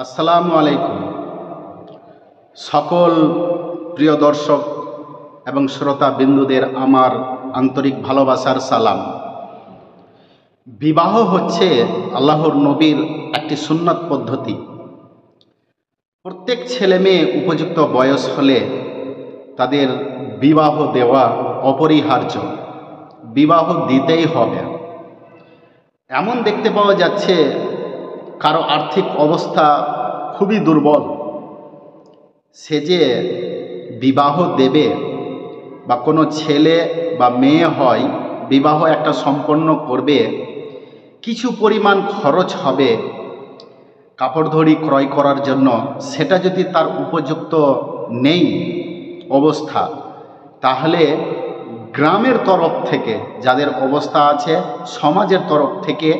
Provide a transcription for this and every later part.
আসসালামু আলাইকুম। সকল প্রিয় দর্শক এবং শ্রোতা বিন্দুদের আমার আন্তরিক ভালোবাসার সালাম। বিবাহ হচ্ছে আল্লাহর নবীর একটি সুন্নাত পদ্ধতি। প্রত্যেক ছেলে মেয়ে উপযুক্ত বয়স হলে তাদের বিবাহ দেওয়া অপরিহার্য, বিবাহ দিতেই হবে। এমন দেখতে পাওয়া যাচ্ছে কারো আর্থিক অবস্থা খুবই দুর্বল, সে যে বিবাহ দেবে বা কোনো ছেলে বা মেয়ে হয় বিবাহ একটা সম্পন্ন করবে, কিছু পরিমাণ খরচ হবে কাপড়ধড়ি ক্রয় করার জন্য, সেটা যদি তার উপযুক্ত নেই অবস্থা, তাহলে গ্রামের তরফ থেকে যাদের অবস্থা আছে, সমাজের তরফ থেকে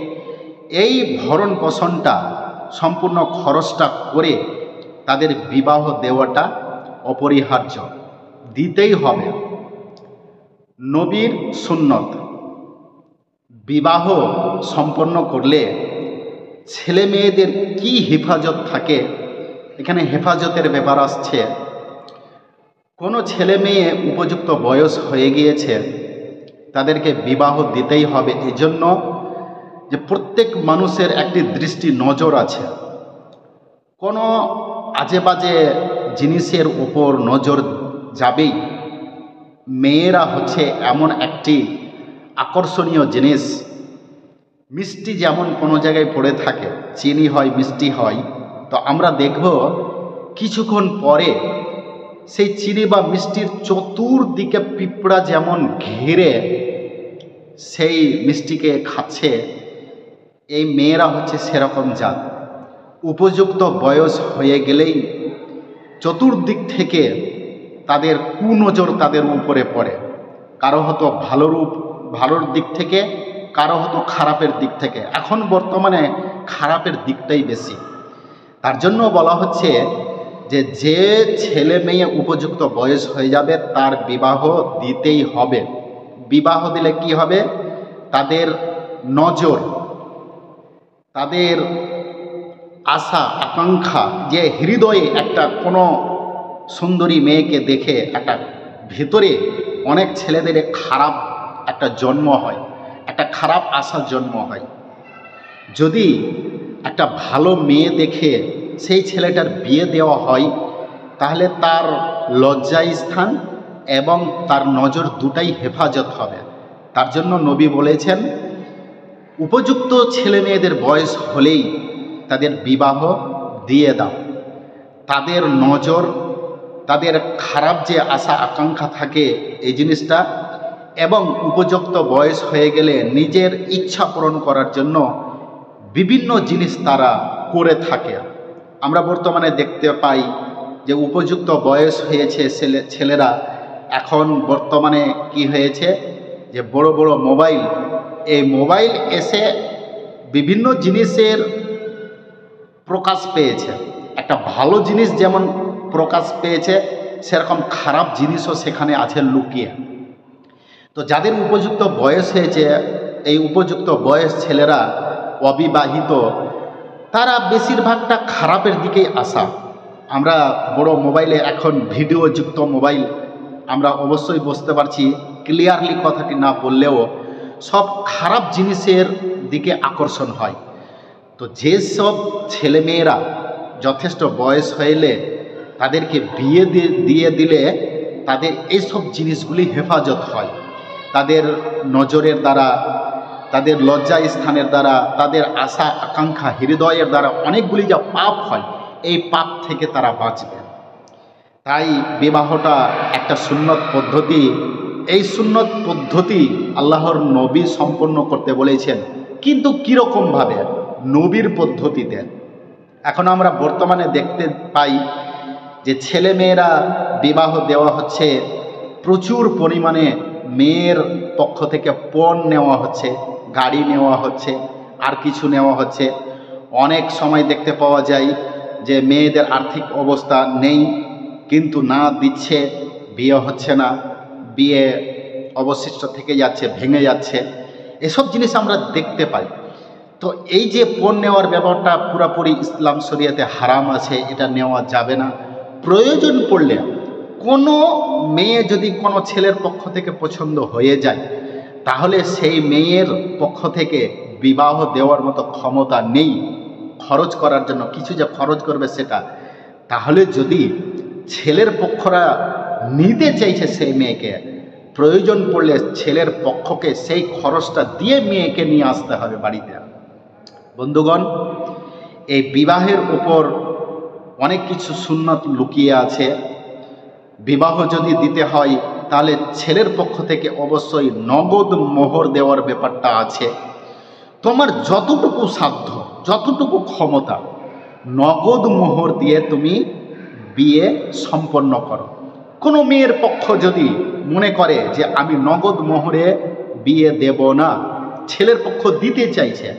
এই ভরণ পোষণটা সম্পূর্ণ খরচটা করে তাদের বিবাহ দেওয়াটা অপরিহার্য, দিতেই হবে। নবীর সুন্নত। বিবাহ সম্পন্ন করলে ছেলে মেয়েদের কি হেফাজত থাকে, এখানে হেফাজতের ব্যাপার আসছে। কোনো ছেলে মেয়ে উপযুক্ত বয়স হয়ে গিয়েছে, তাদেরকে বিবাহ দিতেই হবে। এজন্য যে প্রত্যেক মানুষের একটি দৃষ্টি নজর আছে, কোনো আজে বাজে জিনিসের উপর নজর যাবেই। মেয়েরা হচ্ছে এমন একটি আকর্ষণীয় জিনিস। মিষ্টি যেমন কোনো জায়গায় পড়ে থাকে, চিনি হয়, মিষ্টি হয়, তো আমরা দেখব কিছুক্ষণ পরে সেই চিনি বা মিষ্টির চতুর্দিকে পিঁপড়া যেমন ঘিরে সেই মিষ্টিকে খাচ্ছে, এই মেয়েরা হচ্ছে সেরকম জাত। উপযুক্ত বয়স হয়ে গেলেই চতুর্দিক থেকে তাদের কুনজর তাদের উপরে পড়ে। কারো হয়তো ভালোর দিক থেকে, কারো হয়তো খারাপের দিক থেকে। এখন বর্তমানে খারাপের দিকটাই বেশি। তার জন্য বলা হচ্ছে যে ছেলে মেয়ে উপযুক্ত বয়স হয়ে যাবে তার বিবাহ দিতেই হবে। বিবাহ দিলে কি হবে, তাদের নজর, তাদের আশা আকাঙ্ক্ষা, যে হৃদয়ে একটা কোনো সুন্দরী মেয়েকে দেখে একটা ভেতরে অনেক ছেলেদের খারাপ একটা জন্ম হয়, একটা খারাপ আশার জন্ম হয়। যদি একটা ভালো মেয়ে দেখে সেই ছেলেটার বিয়ে দেওয়া হয়, তাহলে তার লজ্জা স্থান এবং তার নজর দুটাই হেফাজত হবে। তার জন্য নবী বলেছেন, উপযুক্ত ছেলে মেয়েদের বয়স হলেই তাদের বিবাহ দিয়ে দাও। তাদের নজর, তাদের খারাপ যে আশা আকাঙ্ক্ষা থাকে এই জিনিসটা, এবং উপযুক্ত বয়স হয়ে গেলে নিজের ইচ্ছা পূরণ করার জন্য বিভিন্ন জিনিস তারা করে থাকে। আমরা বর্তমানে দেখতে পাই যে উপযুক্ত বয়স হয়েছে ছেলেরা, এখন বর্তমানে কি হয়েছে যে বড় বড় মোবাইল, এই মোবাইল এসে বিভিন্ন জিনিসের প্রকাশ পেয়েছে। একটা ভালো জিনিস যেমন প্রকাশ পেয়েছে, সেরকম খারাপ জিনিসও সেখানে আছে লুকিয়ে। তো যাদের উপযুক্ত বয়স হয়েছে, এই উপযুক্ত বয়স ছেলেরা অবিবাহিত, তারা বেশিরভাগটা খারাপের দিকেই আসা। আমরা বড় মোবাইলে এখন ভিডিওযুক্ত মোবাইল, আমরা অবশ্যই বুঝতে পারছি, ক্লিয়ারলি কথাটি না বললেও সব খারাপ জিনিসের দিকে আকর্ষণ হয়। তো যেসব ছেলেমেয়েরা যথেষ্ট বয়স হইলে তাদেরকে বিয়ে দিয়ে দিলে তাদের এইসব জিনিসগুলি হেফাজত হয়। তাদের নজরের দ্বারা, তাদের লজ্জা স্থানের দ্বারা, তাদের আশা আকাঙ্ক্ষা হৃদয়ের দ্বারা অনেকগুলি যা পাপ হয়, এই পাপ থেকে তারা বাঁচবে। তাই বিবাহটা একটা সুন্নত পদ্ধতি। এই সুন্নত পদ্ধতি আল্লাহর নবী সম্পন্ন করতে বলেছেন, কিন্তু কীরকমভাবে? নবীর পদ্ধতিতে। এখন আমরা বর্তমানে দেখতে পাই যে ছেলে মেয়েরা বিবাহ দেওয়া হচ্ছে, প্রচুর পরিমাণে মেয়ের পক্ষ থেকে পণ নেওয়া হচ্ছে, গাড়ি নেওয়া হচ্ছে, আর কিছু নেওয়া হচ্ছে। অনেক সময় দেখতে পাওয়া যায় যে মেয়েদের আর্থিক অবস্থা নেই, কিন্তু না দিচ্ছে, বিয়ে হচ্ছে না, বিয়ে অবশিষ্ট থেকে যাচ্ছে, ভেঙে যাচ্ছে। এসব জিনিস আমরা দেখতে পাই। তো এই যে পণ নেওয়ার ব্যাপারটা পুরোপুরি ইসলাম শরিয়াতে হারাম আছে, এটা নেওয়া যাবে না। প্রয়োজন পড়লে কোনো মেয়ে যদি কোনো ছেলের পক্ষ থেকে পছন্দ হয়ে যায়, তাহলে সেই মেয়ের পক্ষ থেকে বিবাহ দেওয়ার মতো ক্ষমতা নেই খরচ করার জন্য, কিছু যে খরচ করবে সেটা। তাহলে যদি ছেলের পক্ষরা নিতে চাইছে সেই মেয়েকে, প্রয়োজন পড়লে ছেলের পক্ষকে সেই খরচটা দিয়ে মেয়েকে নিয়ে আসতে হবে বাড়িতে। বন্ধুগণ, এই বিবাহের উপর অনেক কিছু সুন্নত লুকিয়ে আছে। বিবাহ যদি দিতে হয় তাহলে ছেলের পক্ষ থেকে অবশ্যই নগদ মোহর দেওয়ার ব্যাপারটা আছে। তোমার যতটুকু সাধ্য, যতটুকু ক্ষমতা, নগদ মোহর দিয়ে তুমি বিয়ে সম্পন্ন করো। কোনো মেয়ের পক্ষ যদি মনে করে যে আমি নগদ মোহরে বিয়ে দেব না, ছেলের পক্ষ দিতে চাইছে,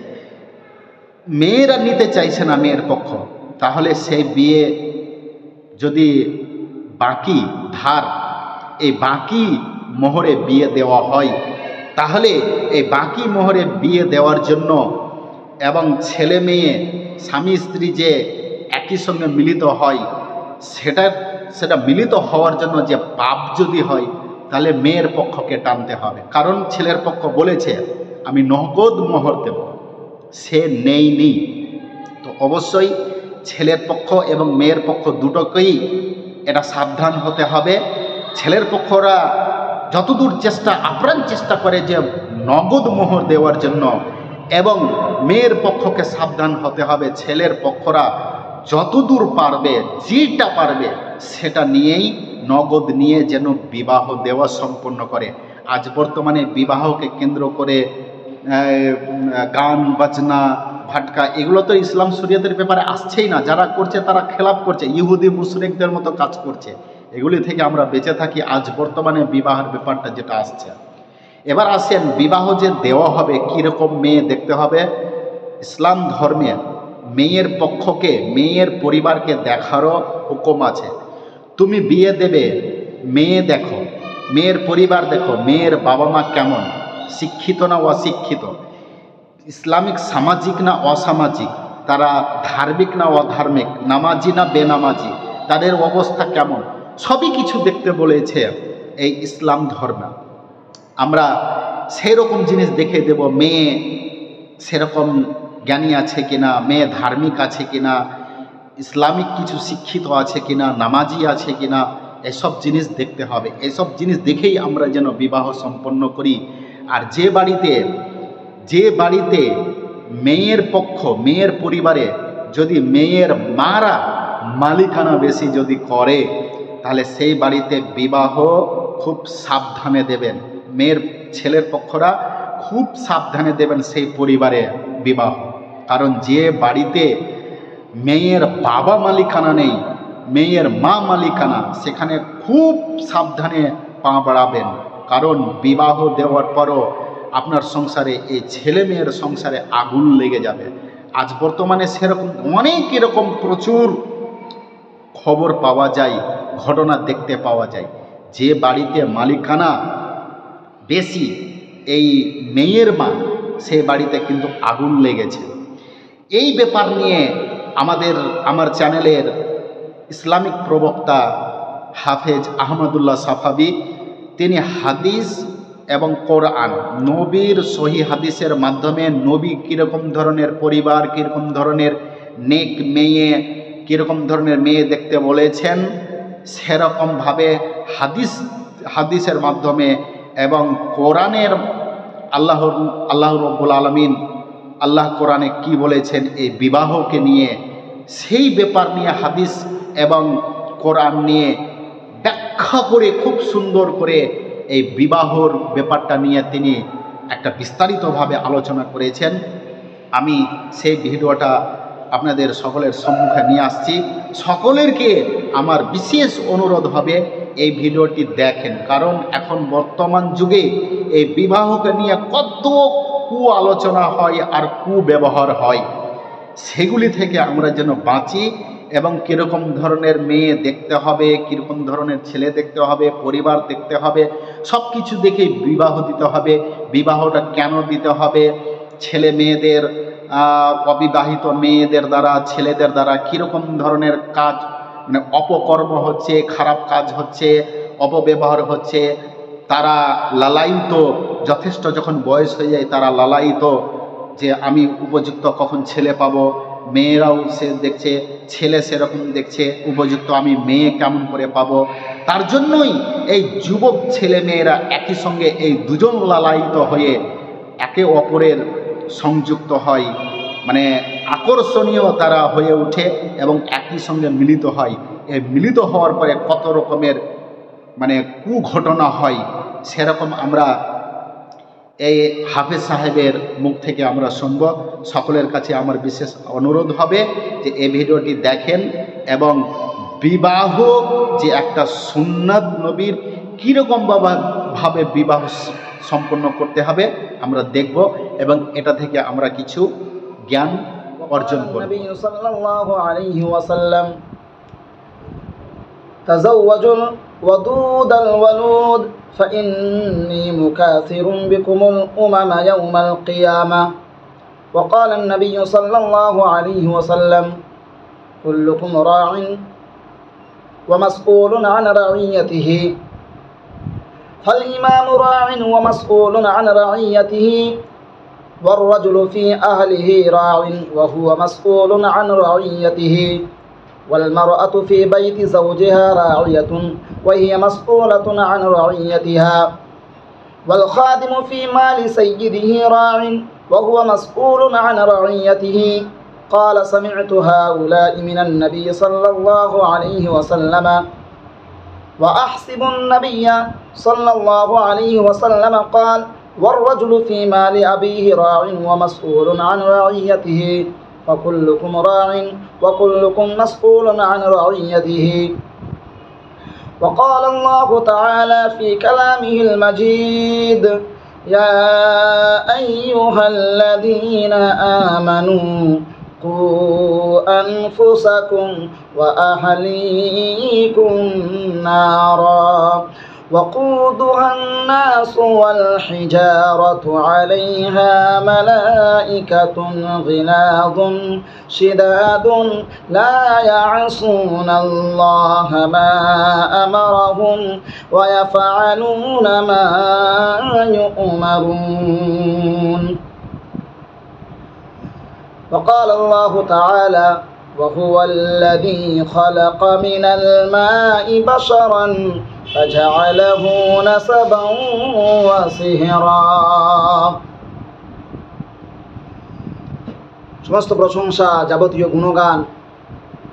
মেয়েরা নিতে চাইছে না মেয়ের পক্ষ, তাহলে সেই বিয়ে যদি বাকি ধার, এই বাকি মোহরে বিয়ে দেওয়া হয়, তাহলে এই বাকি মোহরে বিয়ে দেওয়ার জন্য এবং ছেলে মেয়ে স্বামী স্ত্রী যে একই সঙ্গে মিলিত হয়, সেটা মিলিত হওয়ার জন্য যে পাপ যদি হয়, তাহলে মেয়ের পক্ষকে টানতে হবে। কারণ ছেলের পক্ষ বলেছে আমি নগদ মোহর দেব, সে নেই। তো অবশ্যই ছেলের পক্ষ এবং মেয়ের পক্ষ দুটোকেই এটা সাবধান হতে হবে। ছেলের পক্ষরা যতদূর আপ্রাণ চেষ্টা করে যে নগদ মোহর দেওয়ার জন্য, এবং মেয়ের পক্ষকে সাবধান হতে হবে ছেলের পক্ষরা যতদূর পারবে, যেটা পারবে সেটা নিয়েই, নগদ নিয়ে যেন বিবাহ দেওয়া সম্পন্ন করে। আজ বর্তমানে বিবাহকে কেন্দ্র করে গান বাজনা ভাটকা, এগুলো তো ইসলাম শরিয়তের ব্যাপারে আসছেই না। যারা করছে তারা খেলাপ করছে, ইহুদি মুশরিকদের মতো কাজ করছে। এগুলি থেকে আমরা বেঁচে থাকি। আজ বর্তমানে বিবাহের ব্যাপারটা যেটা আসছে, এবার আসেন বিবাহ যে দেওয়া হবে কীরকম মেয়ে দেখতে হবে। ইসলাম ধর্মে মেয়ের পক্ষকে, মেয়ের পরিবারকে দেখারও হুকুম আছে। তুমি বিয়ে দেবে, মেয়ে দেখো, মেয়ের পরিবার দেখো, মেয়ের বাবা মা কেমন, শিক্ষিত না অশিক্ষিত, ইসলামিক সামাজিক না অসামাজিক, তারা ধার্মিক না অধার্মিক, নামাজি না বেনামাজি, তাদের অবস্থা কেমন, সবই কিছু দেখতে বলেছে এই ইসলাম ধর্ম। আমরা সেই রকম জিনিস দেখে দেব, মেয়ে সেরকম জ্ঞানী আছে কিনা, মেয়ে ধার্মিক আছে কিনা, ইসলামিক কিছু শিক্ষিত আছে কিনা, নামাজি আছে কিনা, এসব জিনিস দেখতে হবে। এসব জিনিস দেখেই আমরা যেন বিবাহ সম্পন্ন করি। আর যে বাড়িতে মেয়ের পক্ষ, মেয়ের পরিবারে যদি মেয়ের মারা মালিকানা বেশি যদি করে, তাহলে সেই বাড়িতে বিবাহ খুব সাবধানে দেবেন। মেয়ের ছেলের পক্ষরা খুব সাবধানে দেবেন সেই পরিবারে বিবাহ। কারণ যে বাড়িতে মেয়ের বাবা মালিকানা নেই, মেয়ের মা মালিকানা, সেখানে খুব সাবধানে পা বাড়াবেন। কারণ বিবাহ দেওয়ার পরও আপনার সংসারে, এই ছেলে মেয়ের সংসারে আগুন লেগে যাবে। আজ বর্তমানে সেরকম অনেক এরকম প্রচুর খবর পাওয়া যায়, ঘটনা দেখতে পাওয়া যায়। যে বাড়িতে মালিকানা বেশি এই মেয়ের মা, সে বাড়িতে কিন্তু আগুন লেগেছে। এই ব্যাপার নিয়ে আমার চ্যানেলের ইসলামিক প্রবক্তা হাফেজ আহমদুল্লাহ সাফাবি, তিনি হাদিস এবং কোরআন, নবীর সহি হাদিসের মাধ্যমে নবী কীরকম ধরনের পরিবার, কীরকম ধরনের নেক মেয়ে, কীরকম ধরনের মেয়ে দেখতে বলেছেন, সেরকমভাবে হাদিসের মাধ্যমে এবং কোরআনের আল্লাহ রব্বুল আলামিন, আল্লাহ কোরআনে কি বলেছেন এই বিবাহকে নিয়ে, সেই ব্যাপার নিয়ে হাদিস এবং কোরআন নিয়ে ব্যাখ্যা করে খুব সুন্দর করে এই বিবাহর ব্যাপারটা নিয়ে তিনি একটা বিস্তারিতভাবে আলোচনা করেছেন। আমি সেই ভিডিওটা আপনাদের সকলের সম্মুখে নিয়ে আসছি। সকলেরকে আমার বিশেষ অনুরোধ হবে এই ভিডিওটি দেখেন। কারণ এখন বর্তমান যুগে এই বিবাহকে নিয়ে কত আলোচনা হয় আর ব্যবহার হয়, সেগুলি থেকে আমরা যেন বাঁচি। এবং কীরকম ধরনের মেয়ে দেখতে হবে, কীরকম ধরনের ছেলে দেখতে হবে, পরিবার দেখতে হবে, সব কিছু দেখেই বিবাহ দিতে হবে। বিবাহটা কেন দিতে হবে, ছেলে মেয়েদের অবিবাহিত মেয়েদের দ্বারা, ছেলেদের দ্বারা কীরকম ধরনের কাজ, মানে অপকর্ম হচ্ছে, খারাপ কাজ হচ্ছে, অপব্যবহার হচ্ছে। তারা লালায়িত, যথেষ্ট যখন বয়স হয়ে যায় তারা লালায়িত যে আমি উপযুক্ত কখন ছেলে পাবো। মেয়েরাও সে দেখছে ছেলে সেরকম দেখছে উপযুক্ত আমি মেয়ে কেমন করে পাবো। তার জন্যই এই যুবক ছেলে মেয়েরা একই সঙ্গে এই দুজন লালায়িত হয়ে একে অপরের সংযুক্ত হয়, মানে আকর্ষণীয় তারা হয়ে ওঠে এবং একই সঙ্গে মিলিত হয়। এই মিলিত হওয়ার পরে কত রকমের মানে কুঘটনা হয়, সেরকম আমরা এই হাফেজ সাহেবের মুখ থেকে আমরা শুনব। সকলের কাছে আমার বিশেষ অনুরোধ হবে যে এই ভিডিওটি দেখেন এবং বিবাহ যে একটা সুন্নাত নবীর কীরকম ভাবে বিবাহ সম্পন্ন করতে হবে আমরা দেখব এবং এটা থেকে আমরা কিছু জ্ঞান অর্জন করব। নবী সাল্লাল্লাহু আলাইহি ওয়াসাল্লাম তাযাওয়াজুল ওয়াদুদাল ওয়ালুদ فإني مكاثر بكم الأمم يوم القيامة. وقال النبي صلى الله عليه وسلم كلكم راع ومسؤول عن رعيته فالإمام راع ومسؤول عن رعيته والرجل في أهله راع وهو مسؤول عن رعيته والمرأة في بيت زوجها راعية وهي مسؤولة عن رعيتها والخادم في مال سيده راع وهو مسؤول عن رعيته. قال سمعت هؤلاء من النبي صلى الله عليه وسلم وأحسب النبي صلى الله عليه وسلم قال والرجل في مال أبيه راع ومسؤول عن رعيته فكلكم راع وكلكم مسؤول عن رعيته. وقال الله تعالى في كلامه المجيد يا أيها الذين آمنوا قوا أنفسكم وأهليكم نارا وقودها الناس والحجارة عليها ملائكة غلاظ شداد لا يعصون الله ما أمرهم ويفعلون ما يؤمرون. وقال الله تعالى وهو الذي خلق من الماء بشرا فجعله نسبا وصهرا. সমস্ত প্রশংসা যাবতীয় গুণগান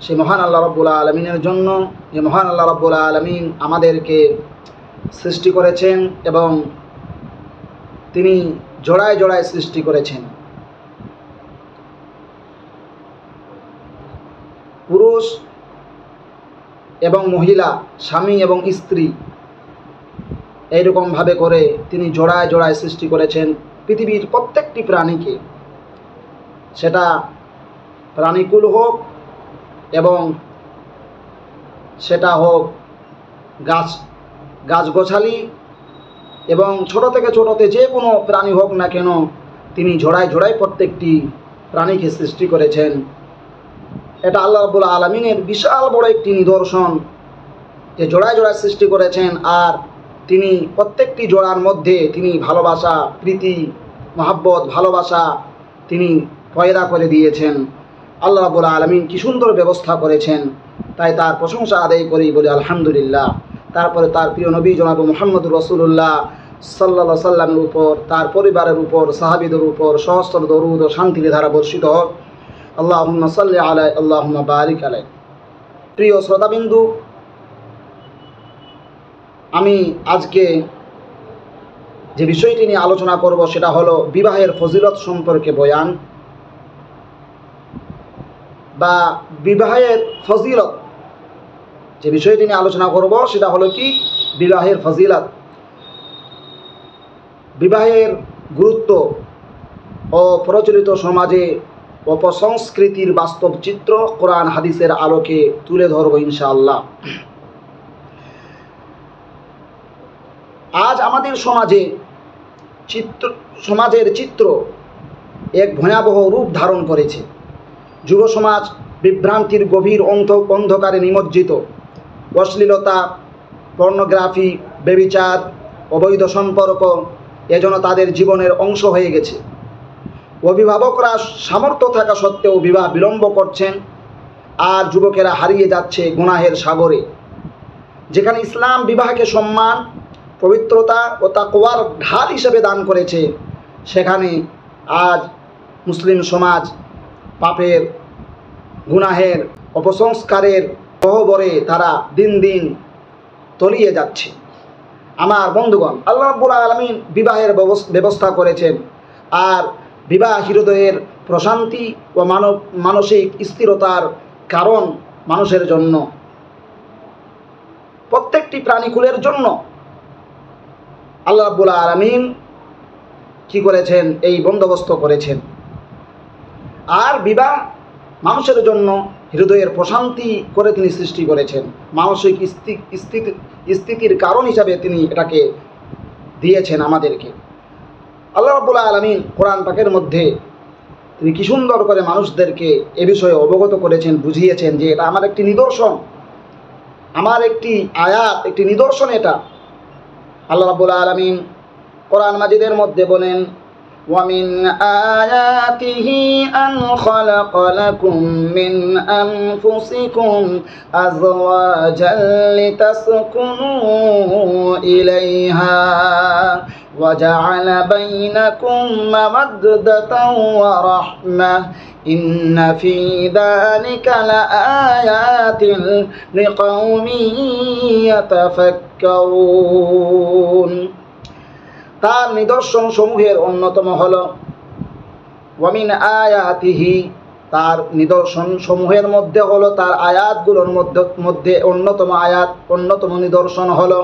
সেই মহান আল্লাহ রাব্বুল আলামিনের জন্য। যে মহান আল্লাহ রাব্বুল আলামিন আমাদেরকে সৃষ্টি করেছেন এবং তিনি জোড়ায় জোড়ায় সৃষ্টি করেছেন। পুরুষ এবং মহিলা, স্বামী এবং স্ত্রী, এইরকমভাবে করে তিনি জোড়ায় জোড়ায় সৃষ্টি করেছেন পৃথিবীর প্রত্যেকটি প্রাণীকে, সেটা প্রাণীকুল হোক এবং সেটা হোক গাছগাছালি এবং ছোট থেকে ছোটতে যে কোনো প্রাণী হোক না কেন, তিনি জোড়ায় জোড়ায় প্রত্যেকটি প্রাণীকে সৃষ্টি করেছেন। এটা আল্লাহ রাব্বুল আলামিনের বিশাল বড় একটি নিদর্শন যে জোড়ায় জোড়ায় সৃষ্টি করেছেন। আর তিনি প্রত্যেকটি জোড়ার মধ্যে তিনি ভালোবাসা, প্রীতি, মহাব্বত, ভালোবাসা তিনি পয়দা করে দিয়েছেন। আল্লাহ রাব্বুল আলামিন কি সুন্দর ব্যবস্থা করেছেন, তাই তার প্রশংসা আদায় করি, বলি আলহামদুলিল্লাহ। তারপরে তার প্রিয় নবী জনাব মুহাম্মদুর রাসূলুল্লাহ সাল্লাল্লাহু আলাইহি সাল্লামের উপর, তার পরিবারের উপর, সাহাবীদের উপর সহস্র দরুদ ও শান্তির ধারা বর্ষিত হোক। আল্লাহুম্মা সাল্লি আলাইহি আল্লাহুম্মা বারিক আলাইহি। প্রিয় শ্রোতাবিন্দু, আমি আজকে যে বিষয়টি নিয়ে আলোচনা করব সেটা হলো বিবাহের ফজিলত সম্পর্কে বয়ান, বা বিবাহের ফজিলত। যে বিষয়টি নিয়ে আলোচনা করব সেটা হলো কি বিবাহের ফজিলত, বিবাহের গুরুত্ব ও প্রচলিত সমাজে অপসংস্কৃতির বাস্তব চিত্র কোরআন হাদিসের আলোকে তুলে ধরব ইনশাআল্লাহ। আজ আমাদের সমাজের চিত্র এক ভয়াবহ রূপ ধারণ করেছে। যুব সমাজ বিভ্রান্তির গভীর অন্ধকারে নিমজ্জিত। অশ্লীলতা, পর্নোগ্রাফি, ব্যভিচার, অবৈধ সম্পর্ক এজন্য তাদের জীবনের অংশ হয়ে গেছে। অভিভাবকরা সামর্থ্য থাকা সত্ত্বেও বিবাহ বিলম্ব করছেন, আর যুবকেরা হারিয়ে যাচ্ছে গুনাহের সাগরে। যেখানে ইসলাম বিবাহকে সম্মান, পবিত্রতা ও তাকওয়ার ঢাল হিসেবে দান করেছে, সেখানে আজ মুসলিম সমাজ পাপের, গুনাহের, অপসংস্কারের গহ্বরে তারা দিন দিন তলিয়ে যাচ্ছে। আমার বন্ধুগণ, আল্লাহ রাব্বুল আলামিন বিবাহের ব্যবস্থা করেছেন, আর বিবাহ হৃদয়ের প্রশান্তি ও মানসিক স্থিরতার কারণ মানুষের জন্য, প্রত্যেকটি প্রাণীকুলের জন্য আল্লাহ রাব্বুল আলামিন কি করেছেন? এই বন্দোবস্ত করেছেন। আর বিবাহ মানুষের জন্য হৃদয়ের প্রশান্তি করে তিনি সৃষ্টি করেছেন, মানসিক স্থিতির কারণ হিসাবে তিনি এটাকে দিয়েছেন আমাদেরকে। আল্লাহ রাব্বুল আলামিন কোরআন পাকের মধ্যে তিনি কি সুন্দর করে মানুষদেরকে এ বিষয়ে অবগত করেছেন, বুঝিয়েছেন যে এটা আমার একটি নিদর্শন, আমার একটি আয়াত, একটি নিদর্শন। এটা আল্লাহ রাব্বুল আলামিন কোরআন মাজিদের মধ্যে বলেন, وَمِنْ آيَاتِهِ أَنْ خَلَقَ لَكُم مِّنْ أَنفُسِكُمْ أَزْوَاجًا لِتَسْكُنُوا إِلَيْهَا وَجَعَلَ بَيْنَكُم مَّوَدَّةً وَرَحْمَةً إِنَّ فِي ذَلِكَ لَآيَاتٍ لِقَوْمٍ يَتَفَكَّرُونَ। তার নিদর্শন সমূহের অন্যতম হল ওয়ামিন আয়াতিহি, তার নিদর্শন সমূহের মধ্যে হলো, তার আয়াতগুলোর মধ্যে অন্যতম আয়াত, অন্যতম নিদর্শন হলো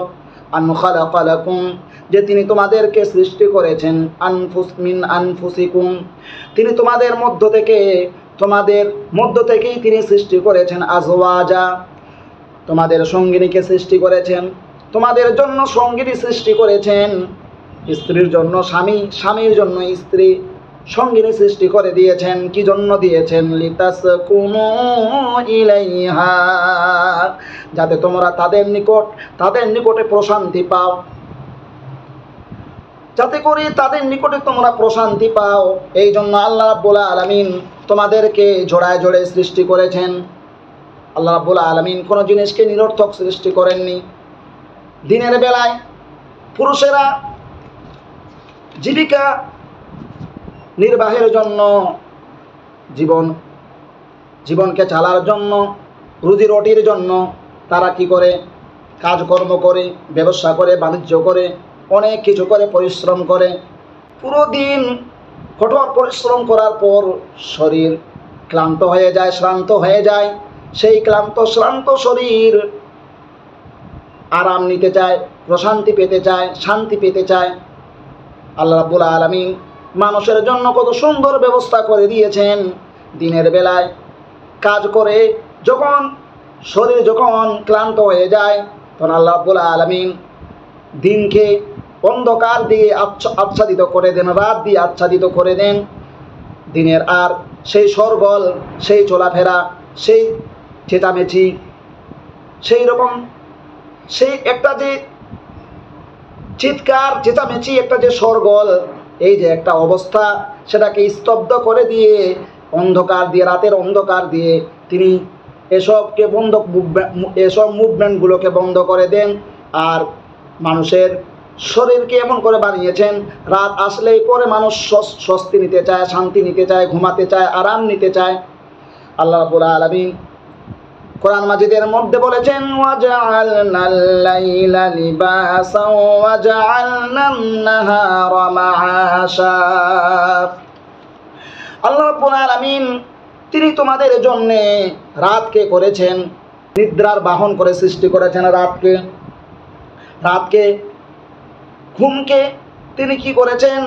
আন খালাকা লাকুম, যে তিনি তোমাদেরকে সৃষ্টি করেছেন, মিন আনফুসিকুম, তিনি তোমাদের মধ্য থেকেই তিনি সৃষ্টি করেছেন আজওয়াজা, তোমাদের সঙ্গিনীকে সৃষ্টি করেছেন, তোমাদের জন্য সঙ্গিনী সৃষ্টি করেছেন, স্ত্রীর জন্য স্বামী, স্বামীর জন্য স্ত্রী, সঙ্গিনী সৃষ্টি করে দিয়েছেন। কি জন্য দিয়েছেন? লিতাসকুনু ইলাইহা, যাতে তোমরা তাদের নিকটে প্রশান্তি পাও, যাতে করে তাদের নিকটে তোমরা প্রশান্তি পাও। এই জন্য আল্লাহ রাব্বুল আলামিন তোমাদেরকে জোড়ায় জোড়ায় সৃষ্টি করেছেন। আল্লাহ রাব্বুল আলামিন কোনো জিনিসকে নিরর্থক সৃষ্টি করেননি। দিনের বেলায় পুরুষেরা জীবিকা নির্বাহের জন্য, জীবনকে চালার জন্য, রুজি রুটির জন্য তারা কি করে? কাজকর্ম করে, ব্যবসা করে, বাণিজ্য করে, অনেক কিছু করে, পরিশ্রম করে। পুরো দিন কঠোর পরিশ্রম করার পর শরীর ক্লান্ত হয়ে যায়, শ্রান্ত হয়ে যায়। সেই ক্লান্ত শ্রান্ত শরীর আরাম নিতে চায়, প্রশান্তি পেতে চায়, শান্তি পেতে চায়। আল্লাহ রাব্বুল আলামিন মানুষের জন্য কত সুন্দর ব্যবস্থা করে দিয়েছেন। দিনের বেলায় কাজ করে যখন শরীর ক্লান্ত হয়ে যায়, তখন আল্লাহ রাব্বুল আলামিন দিনকে অন্ধকার দিয়ে আচ্ছাদিত করে দেন, রাত দিয়ে আচ্ছাদিত করে দেন। দিনের আর সেই সরগল, সেই চলাফেরা, সেই চেঁচামেচি, সেই একটা যে চিৎকার চেঁচামেচি, একটা যে সরগল, এই যে একটা অবস্থা, সেটাকে স্তব্ধ করে দিয়ে, অন্ধকার দিয়ে, রাতের অন্ধকার দিয়ে তিনি এসব মুভমেন্টগুলোকে বন্ধ করে দেন। আর মানুষের শরীরকে এমন করে বানিয়েছেন, রাত আসলেই পরে মানুষ স্বস্তি নিতে চায়, শান্তি নিতে চায়, ঘুমাতে চায়, আরাম নিতে চায়। আল্লাহ রাব্বুল আলামিন কোরআন মাজিদের মধ্যে বলেছেন, ওয়াজআলনাল লাইলা লিবাসান ওয়াজআলনান নাহারা মাআশা। আল্লাহ রাব্বুল আলামিন তিনি তোমাদের জন্য রাতকে করেছেন নিদ্রার বাহন করে সৃষ্টি করেছেন। রাতকে ঘুমকে তিনি কি করেছেন?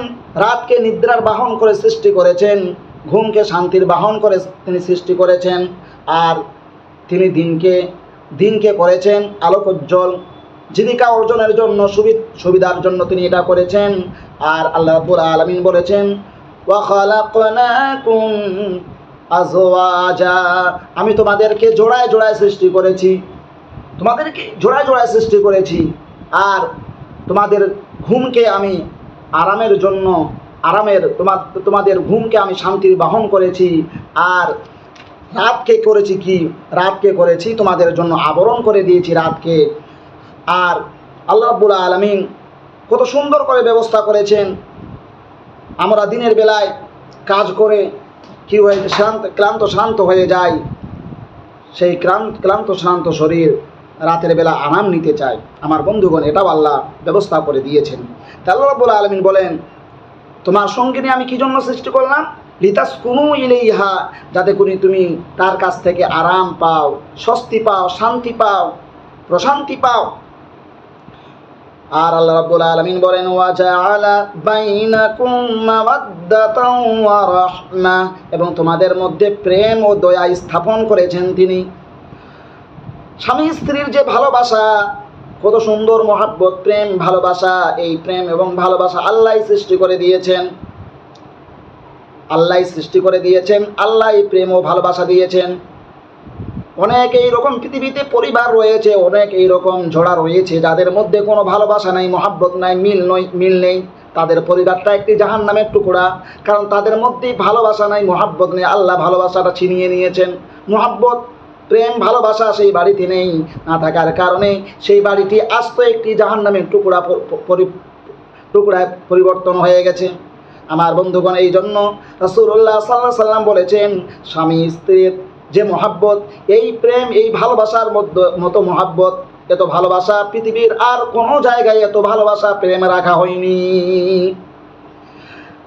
রাতকে নিদ্রার বাহন করে সৃষ্টি করেছেন, ঘুমকে শান্তির বাহন করে তিনি সৃষ্টি করেছেন। আর তিনি দিনকে করেছেন আলোকোজ্জ্বল, জীবিকা অর্জনের জন্য, সুবিধার জন্য তিনি এটা করেছেন। আর আল্লাহ রাব্বুল আলামিন বলেছেন, وخلقناكم أزواجا আমি তোমাদেরকে জোড়ায় জোড়ায় সৃষ্টি করেছি, তোমাদেরকে জোড়ায় জোড়ায় সৃষ্টি করেছি। আর তোমাদের ঘুমকে আমি আরামের জন্য তোমাদের ঘুমকে আমি শান্তির বাহন করেছি। আর রাতকে করেছি কি, রাতকে করেছি তোমাদের জন্য আবরণ করে দিয়েছি রাতকে। আর আল্লাহ রাব্বুল আলামিন কত সুন্দর করে ব্যবস্থা করেছেন। আমরা দিনের বেলায় কাজ করে কি হয়ে ক্লান্ত শান্ত হয়ে যায়, সেই ক্লান্ত শান্ত শরীর রাতের বেলা আরাম নিতে চায়। আমার বন্ধুগণ, এটাও আল্লাহ ব্যবস্থা করে দিয়েছেন। তা আল্লাহ রাব্বুল আলামিন বলেন, তোমার সঙ্গিনী আমি কি জন্য সৃষ্টি করলাম? লিতাসকুনু ইলাইহা, যাতে করে তুমি তার কাছ থেকে আরাম পাও, স্বস্তি পাও, শান্তি পাও, প্রশান্তি পাও। আর আল্লাহ রাব্বুল আলামিন বলেন, ওয়া জাআলা বাইনাকুম মাওয়াদ্দাতাও ওয়া রাহমা, এবং তোমাদের মধ্যে প্রেম ও দয়া স্থাপন করেছেন তিনি। স্বামী স্ত্রীর যে ভালোবাসা, কত সুন্দর মহাব্বত, প্রেম ভালোবাসা, এই প্রেম এবং ভালোবাসা আল্লাহই সৃষ্টি করে দিয়েছেন। আল্লাহই সৃষ্টি করে দিয়েছেন, আল্লাহই প্রেম ও ভালোবাসা দিয়েছেন। অনেক এইরকম পৃথিবীতে পরিবার রয়েছে, অনেক এইরকম ঝোড়া রয়েছে যাদের মধ্যে কোনো ভালোবাসা নাই, মহাব্বত নাই, মিল নেই। তাদের পরিবারটা একটি জাহান্নামের টুকরা, কারণ তাদের মধ্যেই ভালোবাসা নাই, মহাব্বত নেই। আল্লাহ ভালোবাসাটা ছিনিয়ে নিয়েছেন। মহাব্বত, প্রেম, ভালোবাসা সেই বাড়িতে নেই, না থাকার কারণে সেই বাড়িটি আস্ত একটি জাহান্নামের টুকরায় পরিবর্তন হয়ে গেছে। আমার বন্ধুগণ, এই জন্য রাসূলুল্লাহ সাল্লাল্লাহু আলাইহি ওয়াসাল্লাম বলেছেন, স্বামী স্ত্রীর যে মহাব্বত, এই প্রেম, এই ভালোবাসার মতো মহাব্বত, এত ভালোবাসা পৃথিবীর আর কোনো জায়গায় এত ভালোবাসা প্রেম রাখা হয়নি।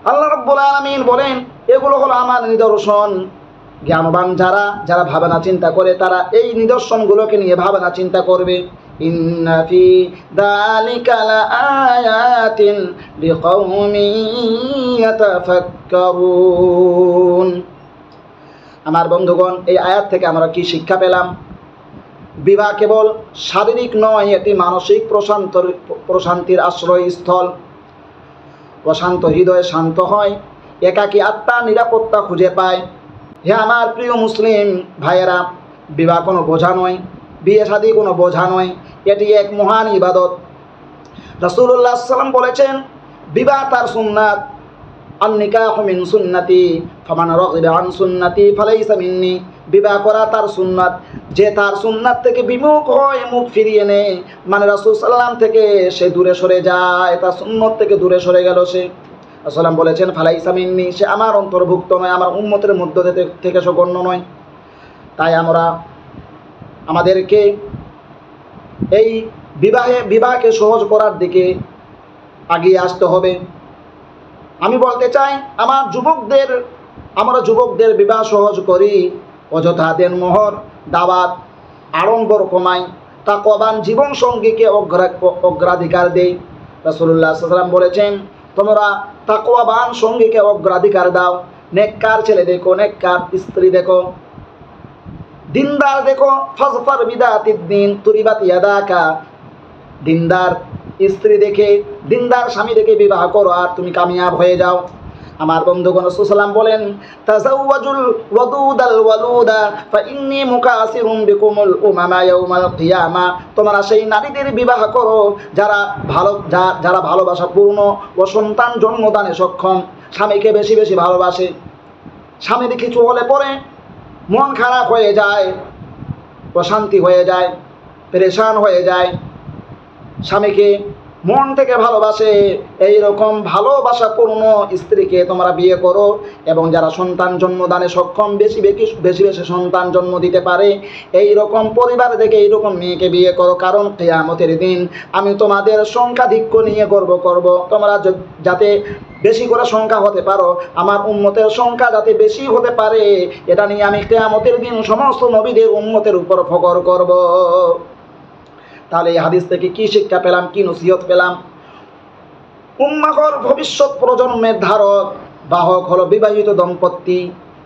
আল্লাহ রাব্বুল আলামিন বলেন, এগুলো হলো আমার নিদর্শন। জ্ঞানবান যারা ভাবনা চিন্তা করে, তারা এই নিদর্শনগুলোকে নিয়ে ভাবনা চিন্তা করবে। ইন্না ফি যালিকা লাআয়াতিন লিকাওমিন ইয়াতাফাক্কারুন। আমার বন্ধুগণ, এই আয়াত থেকে আমরা কি শিক্ষা পেলাম? বিবাহ কেবল শারীরিক নয়, এটি মানসিক প্রশান্তির আশ্রয়স্থল। প্রশান্ত হৃদয় শান্ত হয়, একাকী আত্মা নিরাপত্তা খুঁজে পায়। হে আমার প্রিয় মুসলিম ভাইয়েরা, বিবাহ কোনো বোঝা নয়, বিয়ে শাদী কোনো বোঝা নয়, এটি এক মহান ইবাদত। রাসূলুল্লাহ সাল্লাল্লাহু আলাইহি ওয়াসাল্লাম বলেছেন, বিবাহ তার সুন্নাত। আন-নিকাহু মিন সুন্নতি ফামান রাগিবা আন সুন্নতি ফালাইসা মিন্নি। বিবাহ করা তার সুন্নাত। যে তার সুন্নাত থেকে বিমুখ হয়, মুখ ফিরিয়ে নেয়, মানে রাসূল সাল্লাল্লাহু আলাইহি ওয়াসাল্লাম থেকে সে দূরে সরে যায়, তার সুন্নত থেকে দূরে সরে গেল সে। রাসূল বলেছেন, ফালাইসা মিন্নি, সে আমার অন্তর্ভুক্ত নয়, আমার উম্মতের মধ্য থেকে সে গণ্য নয়। তাই আমাদেরকে এই বিবাহকে সহজ করার দিকে এগিয়ে আসতে হবে। আমি বলতে চাই, আমরা যুবকদের বিবাহ সহজ করি, অযথা দেনমোহর, দাওয়াত, আড়ম্বর কমাই, তাকওয়াবান জীবন সঙ্গীকে অগ্রাধিকার দেই। রাসূলুল্লাহ সাল্লাল্লাহু আলাইহি ওয়াসাল্লাম বলেছেন, তোমরা তাকওয়াবান সঙ্গীকে অগ্রাধিকার দাও। নেককার ছেলে দেখো, নেককার স্ত্রী দেখো, দিনদার দেখো। ফাজফার বিদাতিদ দিন তুরিবাত ইয়াদাকা। দিনদার স্ত্রী দেখে, দিনদার স্বামী দেখে বিবাহ করো, আর তুমি কামিয়াব হয়ে যাও। আমার বন্ধুগণ, রাসূল সাল্লাল্লাহু আলাইহি ওয়াসাল্লাম বলেন, তাযাওয়াজুল ওয়াদুদাল ওয়ালুদা ফাইন্নী মুকাসিরুম বিকুমুল উমামা ইয়াউমাল কিয়ামা। তোমরা সেই নারীদের বিবাহ করো যারা ভালোবাসাপূর্ণ ও সন্তান জন্মদানে সক্ষম, স্বামীকে বেশি বেশি ভালোবাসে। স্বামীর কিছু হলে পরে মন খারাপ হয়ে যায়, অশান্তি হয়ে যায়, পেরেশান হয়ে যায়, স্বামীকে মন থেকে ভালোবাসে। এই রকম ভালোবাসাপূর্ণ স্ত্রীকে তোমরা বিয়ে করো, এবং যারা সন্তান জন্মদানে সক্ষম, বেশি বেশি সন্তান জন্ম দিতে পারে, এই রকম পরিবার থেকে এই রকম মেয়েকে বিয়ে করো। কারণ কিয়ামতের দিন আমি তোমাদের সংখ্যাধিক্য নিয়ে গর্ব করব। তোমরা যাতে বেশি করে সংখ্যা হতে পারো, আমার উম্মতের সংখ্যা যাতে বেশি হতে পারে, এটা নিয়ে আমি কিয়ামতের দিন সমস্ত নবীদের উম্মতের উপর ফখর করব। তাহলে এই হাদিস থেকে কি শিক্ষা পেলাম, কি নসিহত পেলাম? উম্মাহর ভবিষ্যৎ প্রজন্মের ধারক বাহক হলো বিবাহিত দম্পতি।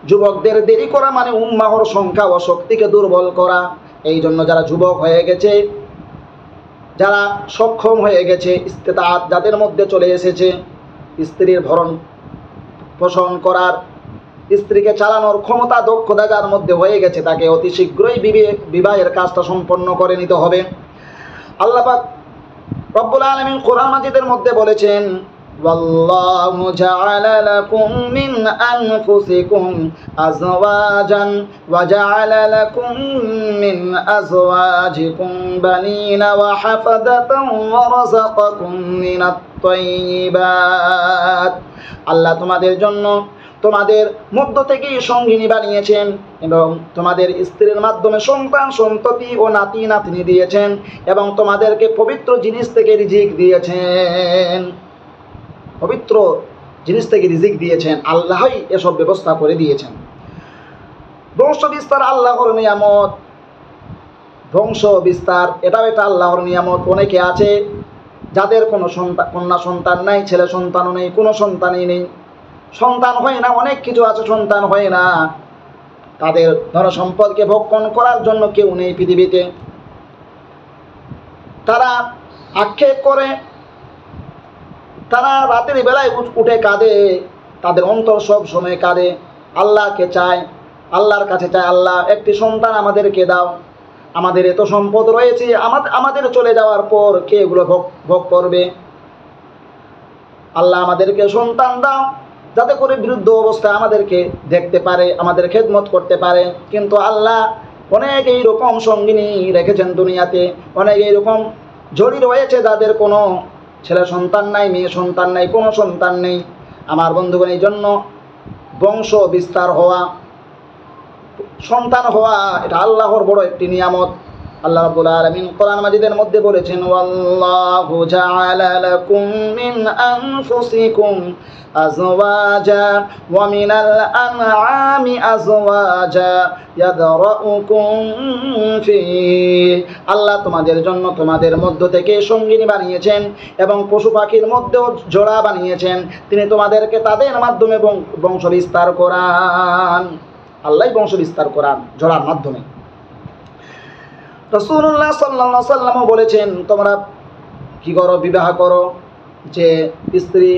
যুবকদের দেরি করা মানে উম্মাহর সংখ্যা ও শক্তিকে দুর্বল করা। এই জন্য যারা যুবক হয়ে গেছে, যারা সক্ষম হয়ে গেছে, ইস্তেতাআত যাদের মধ্যে চলে এসেছে, স্ত্রীর ভরণ পোষণ করার, স্ত্রীকে চালানোর ক্ষমতা দক্ষতা যার মধ্যে হয়ে গেছে তাকে অতি শীঘ্রই বিবাহের কাজটা সম্পন্ন করে নিতে হবে। আল্লাহ পাক রব্বুল আলামিন কোরআন মাজিদের মধ্যে বলেছেন, ওয়াল্লাহু জাআলা লাকুম মিন আনফুসিকুম আজওয়াজান ওয়া জাআলা লাকুম মিন আজওয়াজিকুম বানিনা ওয়া হাফাদাতান ওয়া রাযাকাকুম মিনাত তাইয়্যিবাত। আল্লাহ তোমাদের জন্য তোমাদের মধ্য থেকেই সঙ্গিনী বানিয়েছেন এবং তোমাদের স্ত্রীর মাধ্যমে সন্তান সন্ততি ও নাতি নাতনি দিয়েছেন এবং তোমাদেরকে পবিত্র জিনিস থেকে রিজিক দিয়েছেন। পবিত্র জিনিস থেকে রিজিক দিয়েছেন, আল্লাহই এসব ব্যবস্থা করে দিয়েছেন। বংশ বিস্তার আল্লাহর নিয়ামত, বংশ বিস্তার এটাও একটা আল্লাহর নিয়ামত। অনেকে আছে যাদের কোনো কন্যা সন্তান নাই, ছেলে সন্তানও নেই, কোনো সন্তানই নেই, সন্তান হয় না, অনেক কিছু আছে সন্তান হয় না, তাদের ধন সম্পদকে ভক্ষণ করার জন্য কেউ নেই পৃথিবীতে। তারা আক্ষেপ করে, তারা রাতের বেলায় উঠে কাঁদে, তাদের অন্তর সব সময় কাঁদে, আল্লাহকে চায়, আল্লাহর কাছে চায়, আল্লাহ একটি সন্তান আমাদেরকে দাও, আমাদের এত সম্পদ রয়েছে, আমাদের চলে যাওয়ার পর কে এগুলো ভোগ করবে? আল্লাহ আমাদেরকে সন্তান দাও যাতে করে বিরুদ্ধ অবস্থায় আমাদেরকে দেখতে পারে, আমাদের খেদমত করতে পারে। কিন্তু আল্লাহ অনেক এইরকম সঙ্গিনী রেখেছেন দুনিয়াতে, অনেক এইরকম জড়ি রয়েছে যাদের কোনো ছেলে সন্তান নাই, মেয়ে সন্তান নাই, কোনো সন্তান নেই। আমার বন্ধুগণ, এই জন্য বংশ বিস্তার হওয়া, সন্তান হওয়া এটা আল্লাহর বড় একটি নিয়ামত। আল্লাহ রাব্বুল আলামিন কোরআন মাজিদের মধ্যে বলেছেন, ওয়াল্লাহু জাআলা লাকুম মিন আনফুসিকুম আজওয়াজা ওয়া মিনাল আনআমি আজওয়াজা ইয়াদরাউকুম ফীহি। আল্লাহ তোমাদের জন্য তোমাদের মধ্য থেকে সঙ্গিনী বানিয়েছেন এবং পশু পাখির মধ্যেও জোড়া বানিয়েছেন, তিনি তোমাদেরকে তাদের মাধ্যমে বংশ বিস্তার করান। আল্লাহই বংশ বিস্তার করান জোড়ার মাধ্যমে। রাসূলুল্লাহ সাল্লাল্লাহু আলাইহি ওয়াসাল্লাম বলেছেন, তোমরা কি করো? বিবাহ করো যে স্ত্রী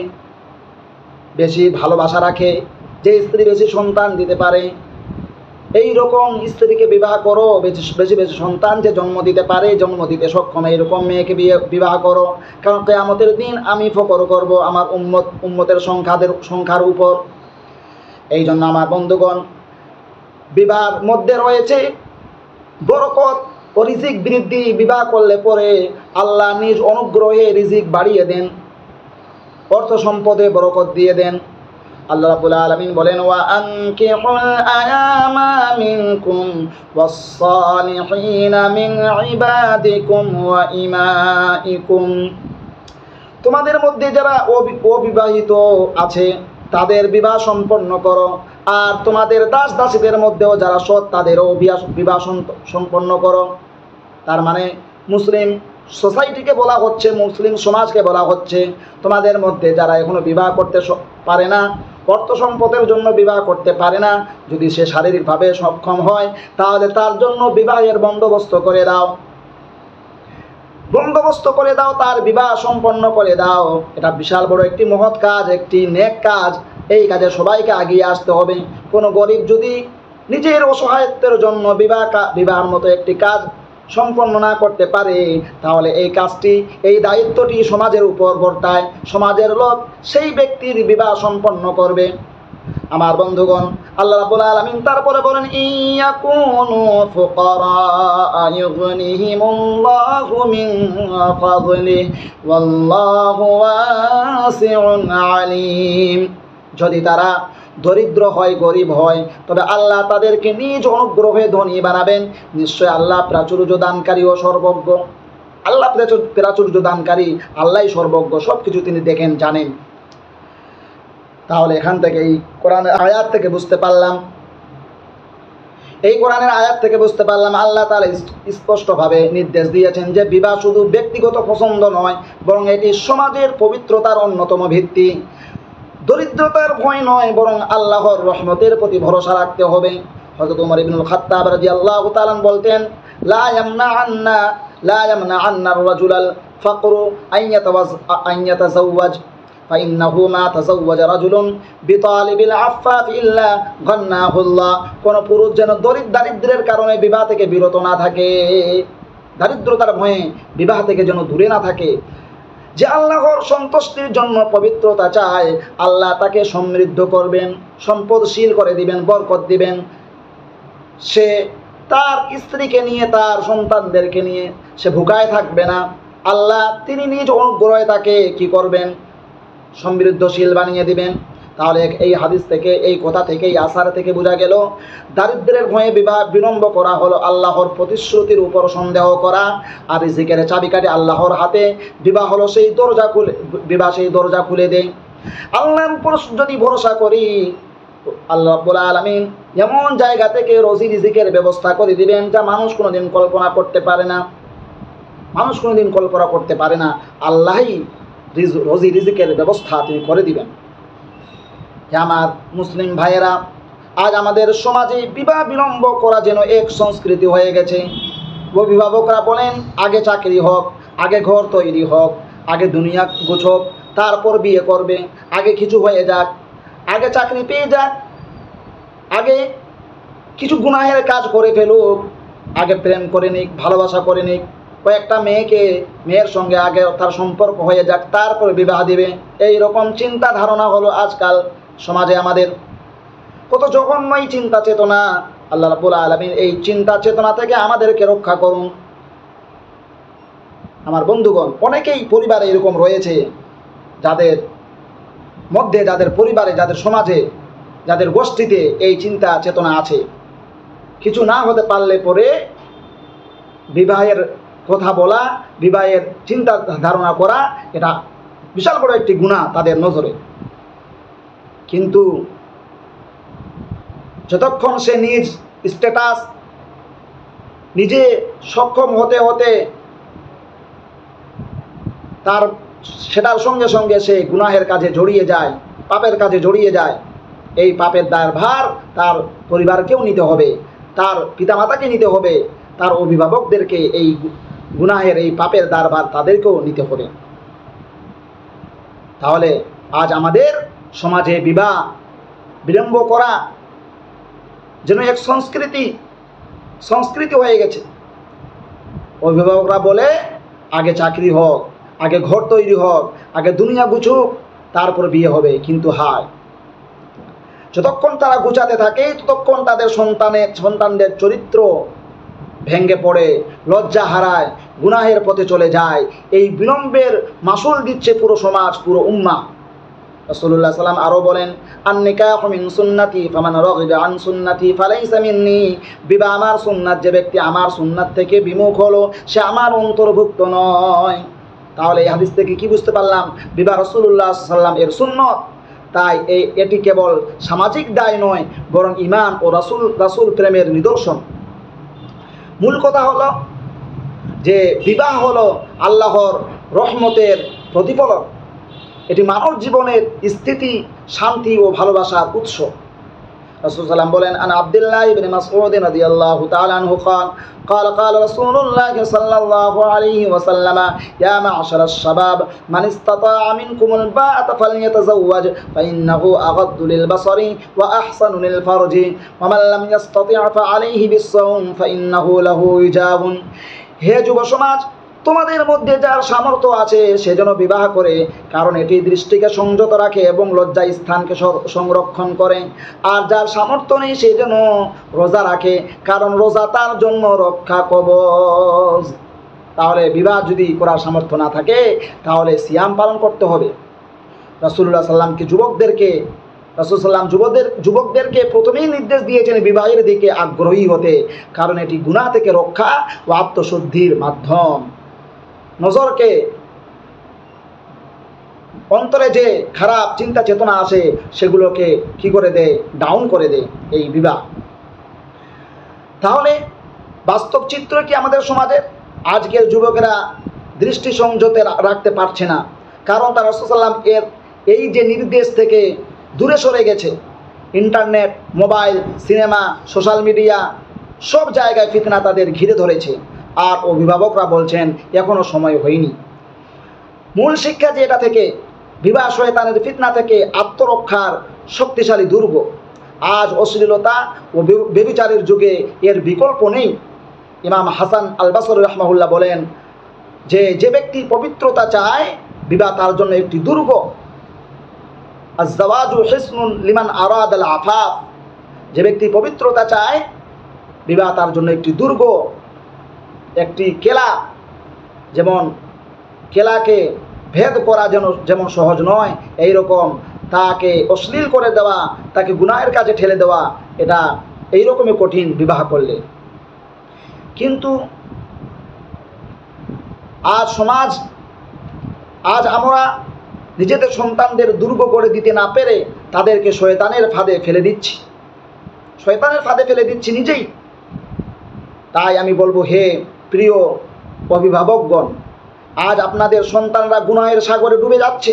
বেশি ভালোবাসা রাখে, যে স্ত্রী বেশি সন্তান দিতে পারে, এই রকম স্ত্রীকে বিবাহ করো। বেশি বেশি সন্তান যে জন্ম দিতে পারে, জন্ম দিতে সক্ষম, এইরকম মেয়েকে বিবাহ করো। কারণ কিয়ামতের দিন আমি ফকর করব আমার উম্মতের সংখ্যার উপর। এই জন্য আমার বন্ধুগণ, বিবাহের মধ্যে রয়েছে বরকত ও রিজিক বৃদ্ধি। বিবাহ করলে পরে আল্লাহ নিজ অনুগ্রহে রিজিক বাড়িয়ে দেন, অর্থ সম্পদে বরকত দিয়ে দেন। আল্লাহ রাব্বুল আলামিন বলেন, ওয়া আনকিহুল আয়ামা মিনকুম ওয়াস-সালিহিনা মিন ইবাদিকুম ওয়া ইমাইকুম। তোমাদের মধ্যে যারা অবিবাহিত আছে তাদের বিবাহ সম্পন্ন করো, আর তোমাদের দাস দাসীদের মধ্যেও যারা সৎ তাদেরও বিবাহ সম্পন্ন করো। তার মানে মুসলিম সোসাইটিকে বলা হচ্ছে, মুসলিম সমাজকে বলা হচ্ছে, তোমাদের মধ্যে যারা এখনো বিবাহ করতে পারে না, অর্থ সম্পদের জন্য বিবাহ করতে পারে না, যদি সে শারীরিকভাবে সক্ষম হয় তাহলে তার জন্য বিবাহের বন্দোবস্ত করে দাও, তার বিবাহ সম্পন্ন করে দাও। এটা বিশাল বড় একটি মহৎ কাজ, একটি নেক কাজ। এই কাজে সবাইকে এগিয়ে আসতে হবে। কোনো গরিব যদি নিজের অসহায়ত্বের জন্য বিবাহের মতো একটি কাজ সম্পন্ন না করতে পারে, তাহলে এই কাজটি, এই দায়িত্বটি সমাজের উপর বর্তায়। সমাজের লোক সেই ব্যক্তির বিবাহ সম্পন্ন করবে। আমার বন্ধুগণ, আল্লাহ রাব্বুল আলামিন তারপরে বলেন, ইয়াকুনু ফুকারা ইউগনিহিমুল্লাহু মিন ফাদলিহি ওয়াল্লাহু ওয়াসিউন আলিম। যদি তারা দরিদ্র হয়, গরিব হয়, তবে আল্লাহ তাদেরকে নিজ অনুগ্রহে ধনী বানাবেন। নিশ্চয় আল্লাহ প্রাচুর্য দানকারী ও সর্বজ্ঞ। আল্লাহ প্রাচুর্য দানকারী, আল্লাহই সর্বজ্ঞ, সব কিছু তিনি দেখেন, জানেন। তাহলে এখান থেকে এই কোরআনের আয়াত থেকে বুঝতে পারলাম, আল্লাহ তাআলা স্পষ্টভাবে নির্দেশ দিয়েছেন যে বিবাহ শুধু ব্যক্তিগত পছন্দ নয়, বরং এটি সমাজের পবিত্রতার অন্যতম ভিত্তি। দরিদ্রতার ভয় নয়, বরং আল্লাহর রহমতের প্রতি ভরসা রাখতে হবে। হযরত ওমর ইবনুল খাত্তাব রাদিয়াল্লাহু তাআলা বলতেন, লা ইয়ামনা আন্না আর-রাজুলাল ফাকরু আন ইয়াতাযাওয়াজ ফাইন্নাহু মা তাযাওয়াজা রাজুলুন বিতালিবিল আফফাফ ইল্লা গান্নাহুল্লাহ। কোন পুরুষ যেন দারিদ্র্যের কারণে বিবাহ থেকে বিরত না থাকে, দারিদ্রতার ভয়ে বিবাহ থেকে যেন দূরে না থাকে। যে আল্লাহর সন্তুষ্টির জন্য পবিত্রতা চায়, আল্লাহ তাকে সমৃদ্ধ করবেন, সম্পদশীল করে দিবেন, বরকত দিবেন। সে তার স্ত্রীকে নিয়ে, তার সন্তানদেরকে নিয়ে সে ভুকায় থাকবে না। আল্লাহ তিনি নিজ অনুগ্রহে তাকে কি করবেন? সমৃদ্ধশীল বানিয়ে দিবেন। তাহলে এই হাদিস থেকে, এই কথা থেকে, এই আসার থেকে বোঝা গেল দারিদ্র্যের ভয়ে বিবাহ বিলম্ব করা হলো আল্লাহর প্রতিশ্রুতির উপর সন্দেহ করা। আর রিজিকের চাবিকাঠি আল্লাহর হাতে। বিবাহ হলো সেই দরজা খুলে, বিবাহ সেই দরজা খুলে দেয়। আল্লাহর উপর যদি ভরসা করি, আল্লাহ রাব্বুল আলামিন এমন জায়গা থেকে রুজি রিজিকের ব্যবস্থা করে দিবেন যা মানুষ কোনোদিন কল্পনা করতে পারে না, মানুষ কোনোদিন কল্পনা করতে পারে না। আল্লাহই রুজি রিজিকের ব্যবস্থা তিনি করে দিবেন। আমার মুসলিম ভাইয়েরা, আজ আমাদের সমাজে বিবাহ বিলম্ব করা যেন এক সংস্কৃতি হয়ে গেছে। অভিভাবকরা বলেন আগে চাকরি হোক, আগে ঘর তৈরি হোক, আগে দুনিয়া গুছোক, তারপর বিয়ে করবে, আগে কিছু হয়ে যাক, আগে চাকরি পেয়ে যাক, আগে কিছু গুনাহের কাজ করে ফেলুক, আগে প্রেম করে নিক, ভালোবাসা করে নিক, কয়েকটা মেয়ের সঙ্গে আগে তার সম্পর্ক হয়ে যাক, তারপরে বিবাহ দিবে। এই রকম চিন্তা ধারণা হলো আজকাল সমাজে আমাদের। কত জঘন্য এই চিন্তা চেতনা! আল্লাহ রাব্বুল আলামিন এই চিন্তা চেতনা থেকে আমাদেরকে রক্ষা করুন। আমার বন্ধুগণ, অনেকেই পরিবারে এরকম রয়েছে, যাদের মধ্যে, যাদের পরিবারে, যাদের সমাজে, যাদের গোষ্ঠীতে এই চিন্তা চেতনা আছে। কিছু না হতে পারলে পরে বিবাহের কথা বলা, বিবাহের চিন্তা ধারণা করা, এটা বিশাল বড় একটি গুনাহ তাদের নজরে। কিন্তু যতক্ষণ সে নিজ স্ট্যাটাস, নিজে সক্ষম হতে হতে তার সেটার সঙ্গে সঙ্গে সে গুনাহের কাজে জড়িয়ে যায়, পাপের কাজে জড়িয়ে যায়, এই পাপের দায়ভার তার পরিবারকেও নিতে হবে, তার পিতামাতাকে নিতে হবে, তার অভিভাবকদেরকে এই গুনাহের, এই পাপের দায়ভার তাদেরকেও নিতে হবে। তাহলে আজ আমাদের সমাজে বিবাহ বিলম্ব করা যেন এক সংস্কৃতি হয়ে গেছে। অভিভাবকরা বলে আগে চাকরি হোক, আগে ঘর তৈরি হোক, আগে দুনিয়া গুছুক, তারপর বিয়ে হবে। কিন্তু হায়, যতক্ষণ তারা গুছাতে থাকে ততক্ষণ তাদের সন্তানদের চরিত্র ভেঙে পড়ে, লজ্জা হারায়, গুনাহের পথে চলে যায়। এই বিলম্বের মাসুল দিচ্ছে পুরো সমাজ, পুরো উম্মাহ। রাসূলুল্লাহ সাল্লাম আরও বলেন, আন-নিকাহু মিন সুন্নতি ফামান রাগিবা আন সুন্নতি ফালাইসা মিন্নি। বিবাহ আমার সুন্নাত, যে ব্যক্তি আমার সুন্নাত থেকে বিমুখ হলো সে আমার অন্তর্ভুক্ত নয়। তাহলে এই হাদিস থেকে কি বুঝতে পারলাম? বিবাহ রাসূলুল্লাহ সাল্লাম এর সুন্নত। তাই এটি কেবল সামাজিক দায় নয়, বরং ঈমান ও রাসূল প্রেমের নিদর্শন। মূল কথা হলো যে বিবাহ হলো আল্লাহর রহমতের প্রতিফলন। এটি মানব জীবনের স্থিতি, শান্তি ও ভালোবাসার উৎস। রাসূল সাল্লাম বলেন, আন আব্দুল্লাহ ইবনে মাসউদ রাদিয়াল্লাহু তাআলা আনহু قال قال رسول الله صلى الله عليه وسلم يا معشر الشباب من استطاع منكم الباءة فليتزوج فإنه أغض للبصر وأحسن للفرج ومن لم يستطع فعليه بالصوم فإنه له وجاء। হে যুব সমাজ, তোমাদের মধ্যে যার সামর্থ্য আছে সে যেন বিবাহ করে, কারণ এটি দৃষ্টিকে সংযত রাখে এবং লজ্জা স্থানকে সংরক্ষণ করে। আর যার সামর্থ্য নেই সে যেন রোজা রাখে, কারণ রোজা তার জন্য রক্ষা কবচ। তাহলে বিবাহ যদি করার সামর্থ্য না থাকে তাহলে সিয়াম পালন করতে হবে। রাসূলুল্লাহ সাল্লামকে রাসূল সাল্লাম যুবকদেরকে প্রথমেই নির্দেশ দিয়েছেন বিবাহের দিকে আগ্রহী হতে, কারণ এটি গুনাহ থেকে রক্ষা ও আত্মশুদ্ধির মাধ্যম। নজরকে, অন্তরে যে খারাপ চিন্তা চেতনা আসে সেগুলোকে কি করে দেয়? ডাউন করে দেয় এই বিবাহ। তাহলে বাস্তব চিত্র কি আমাদের সমাজের? আজকের যুবকেরা দৃষ্টি সংযতে রাখতে পারছে না, কারণ তারা রাসূল সাল্লাম এর এই যে নির্দেশ থেকে দূরে সরে গেছে। Internet, mobile, cinema, social media, সব জায়গায় ফিতনা তাদের ঘিরে ধরেছে। আর অভিভাবকরা বলছেন এখনও সময় হয়নি। মূল শিক্ষা যে এটা থেকে বিবাহ শয়তানের ফিতনা থেকে আত্মরক্ষার শক্তিশালী দুর্গ। আজ অশ্লীলতা ও ব্যভিচারের যুগে এর বিকল্প নেই। ইমাম হাসান আল বসরি রাহমাহুল্লাহ বলেন যে ব্যক্তি পবিত্রতা চায়, বিবাহ তার জন্য একটি দুর্গ। আজ-জাওয়াজু হিসনুন লিমান আরাদ আল আফাফ, যে ব্যক্তি পবিত্রতা চায়, বিবাহ তার জন্য একটি দুর্গ, একটি কেলা। যেমন কেলাকে ভেদ করা যেমন সহজ নয়, এই রকম তাকে অশ্লীল করে দেওয়া, তাকে গুনাহের কাজে ঠেলে দেওয়া, এটা এইরকমই কঠিন বিবাহ করলে। কিন্তু আজ আমরা নিজেদের সন্তানদের দুর্গ করে দিতে না পেরে তাদেরকে শয়তানের ফাঁদে ফেলে দিচ্ছি নিজেই। তাই আমি বলবো, হে প্রিয় অভিভাবকগণ, আজ আপনাদের সন্তানরা গুনাহের সাগরে ডুবে যাচ্ছে,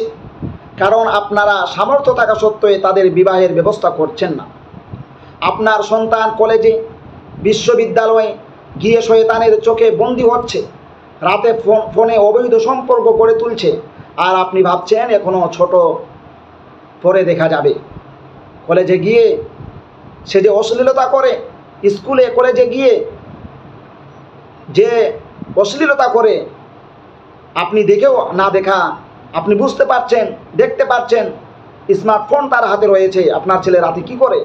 কারণ আপনারা সামর্থ্য থাকা সত্ত্বেও তাদের বিবাহের ব্যবস্থা করছেন না। আপনার সন্তান কলেজে, বিশ্ববিদ্যালয়ে গিয়ে শয়তানের চোখে বন্দী হচ্ছে, রাতে ফোনে অবৈধ সম্পর্ক গড়ে তুলছে, আর আপনি ভাবছেন এখনো ছোট, পরে দেখা যাবে। কলেজে গিয়ে সে যে অশ্লীলতা করে, স্কুলে কলেজে গিয়ে যে অশ্লীলতা করে, আপনি দেখেও না দেখা, আপনি বুঝতে পারছেন, দেখতে পাচ্ছেন, স্মার্টফোন তার হাতে রয়েছে, আপনার ছেলে রাতে কী করে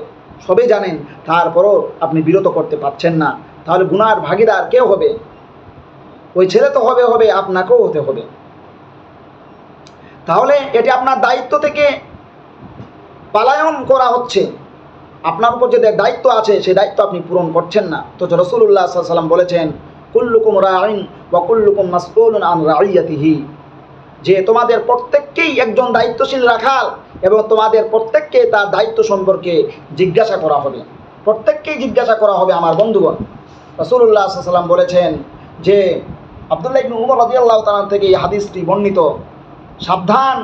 সবই জানেন, তারপরও আপনি বিরত করতে পারছেন না। তাহলে গুনার ভাগীদার কেউ হবে? ওই ছেলে তো হবে, আপনাকেও হতে হবে। তাহলে এটি আপনার দায়িত্ব থেকে পালায়ন করা হচ্ছে। আপনার উপর যে দায়িত্ব আছে, সেই দায়িত্ব আপনি পূরণ করছেন না। তো রাসূলুল্লাহ সাল্লাল্লাহু আলাইহি ওয়াসাল্লাম বলেছেন, কুল্লুকুম রাঈন ওয়া কুল্লুকুম মাসউলুন আন রাইয়াতিহি, যে তোমাদের প্রত্যেককেই একজন দায়িত্বশীল রাখাল, এবং তোমাদের প্রত্যেককে তার দায়িত্ব সম্পর্কে জিজ্ঞাসা করা হবে। প্রত্যেককেই জিজ্ঞাসা করা হবে। আমার বন্ধুগণ, রাসূলুল্লাহ সাল্লাল্লাহু আলাইহি ওয়াসাল্লাম বলেছেন যে, আব্দুল্লাহ ইবনে উমর রাদিয়াল্লাহু তাআলা থেকে এই হাদিসটি বর্ণিত, সাবধান,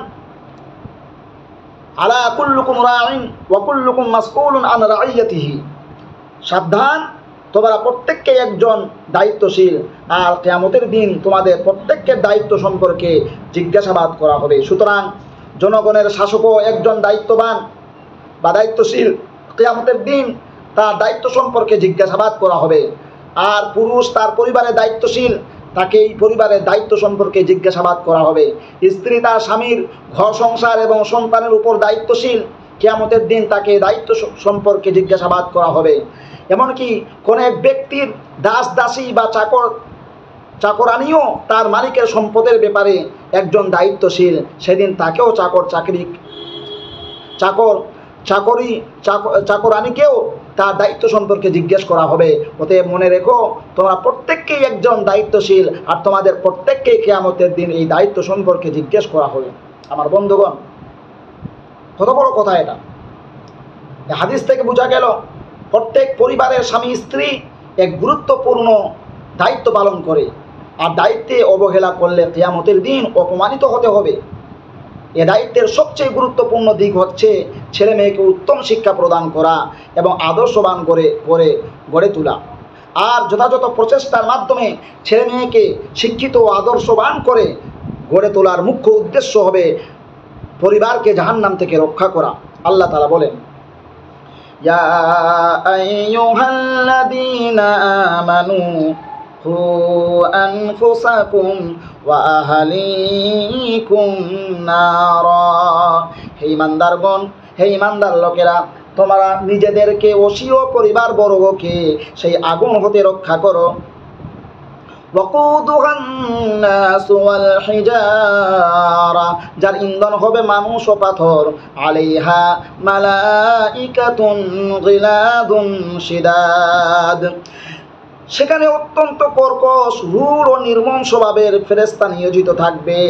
আলা কুল্লুকুম রাঈন ওয়া কুল্লুকুম মাসউলুন আন রাইয়াতিহি, সাবধান, তোমরা প্রত্যেককে একজন দায়িত্বশীল, আর কিয়ামতের দিন তোমাদের প্রত্যেকের দায়িত্ব সম্পর্কে জিজ্ঞাসাবাদ করা হবে। সুতরাং জনগণের শাসকও একজন দায়িত্ববান বা দায়িত্বশীল, কিয়ামতের দিন তার দায়িত্ব সম্পর্কে জিজ্ঞাসাবাদ করা হবে। আর পুরুষ তার পরিবারের দায়িত্বশীল, তাকে এই পরিবারের দায়িত্ব সম্পর্কে জিজ্ঞাসাবাদ করা হবে। স্ত্রী তার স্বামীর ঘর সংসার এবং সন্তানের উপর দায়িত্বশীল, কিয়ামতের দিন তাকে দায়িত্ব সম্পর্কে জিজ্ঞাসাবাদ করা হবে। এমনকি কোনো এক ব্যক্তির দাস দাসী বা চাকরানিও তার মালিকের সম্পদের ব্যাপারে একজন দায়িত্বশীল, সেদিন তাকেও চাকরানিকেও তার দায়িত্ব সম্পর্কে জিজ্ঞেস করা হবে। অতএব মনে রেখো, তোমরা প্রত্যেককেই একজন দায়িত্বশীল, আর তোমাদের প্রত্যেককেই কিয়ামতের দিন এই দায়িত্ব সম্পর্কে জিজ্ঞেস করা হবে। আমার বন্ধুগণ, কত বড় কথা এটা! হাদিস থেকে বোঝা গেল, প্রত্যেক পরিবারের স্বামী স্ত্রী এক গুরুত্বপূর্ণ দায়িত্ব পালন করে, আর দায়িত্বে অবহেলা করলে কিয়ামতের দিন অপমানিত হতে হবে। এ দায়িত্বের সবচেয়ে গুরুত্বপূর্ণ দিক হচ্ছে ছেলে মেয়েকে উত্তম শিক্ষা প্রদান করা এবং আদর্শবান গড়ে তোলা। আর যথাযথ প্রচেষ্টার মাধ্যমে ছেলে মেয়েকে শিক্ষিত ও আদর্শবান করে গড়ে তোলার মুখ্য উদ্দেশ্য হবে পরিবারকে জাহান্নাম থেকে রক্ষা করা। আল্লাহ তাআলা বলেন, ইয়া আইয়ুহাল্লাযীনা আমানু কু আনফুসাকুম ওয়া আহলিকুম নারা, হে ঈমানদারগণ, হে ঈমানদার লোকেরা, তোমরা নিজেদেরকে ও স্বীয় পরিবার বর্গকে সেই আগুন হতে রক্ষা করো। ওয়াকুদুহান নাস ওয়াল হিজারা, যার ইন্ধন হবে মানুষ ও পাথর। আলাইহা মালাইকাতুন গিলাদুন শিদাদ, সেখানে অত্যন্ত কর্কশ, রূঢ় ও নির্মম স্বভাবের ফেরেশতা নিয়োজিত থাকবে।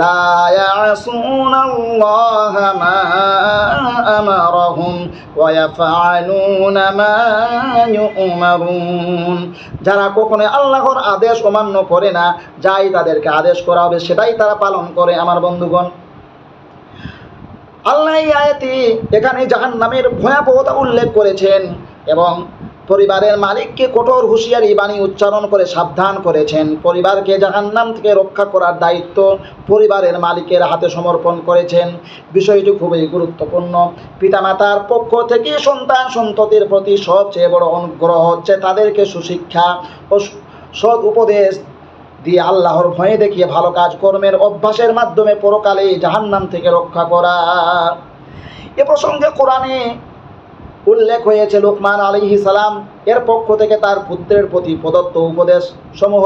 লা ইয়াসুনাল্লাহা মা আমারাহুম ওয়া ইয়াফআলুনা মা ইউমারুন, যারা কখনো আল্লাহর আদেশ অমান্য করে না, যাই তাদেরকে আদেশ করা হবে সেটাই তারা পালন করে। আমার বন্ধুগণ, আল্লাহ এই আয়াতে এখানে জাহান্নামের ভয়াবহতা উল্লেখ করেছেন এবং পরিবারের মালিককে কঠোর হুঁশিয়ারি বাণী উচ্চারণ করে সাবধান করেছেন। পরিবারকে জাহান্নাম থেকে রক্ষা করার দায়িত্ব পরিবারের মালিকের হাতে সমর্পণ করেছেন। বিষয়টি খুবই গুরুত্বপূর্ণ। পিতামাতার পক্ষ থেকে সন্তান সন্ততির প্রতি সবচেয়ে বড় অনুগ্রহ হচ্ছে তাদেরকে সুশিক্ষা ও সৎ উপদেশ দিয়ে আল্লাহর ভয়ে দেখিয়ে ভালো কাজ কর্মের অভ্যাসের মাধ্যমে পরকালে জাহান্নাম থেকে রক্ষা করা। এ প্রসঙ্গে কোরআনে উল্লেখ হয়েছে লোকমান আলাইহিস সালাম এর পক্ষ থেকে তার পুত্রের প্রতি প্রদত্ত উপদেশ সমূহ।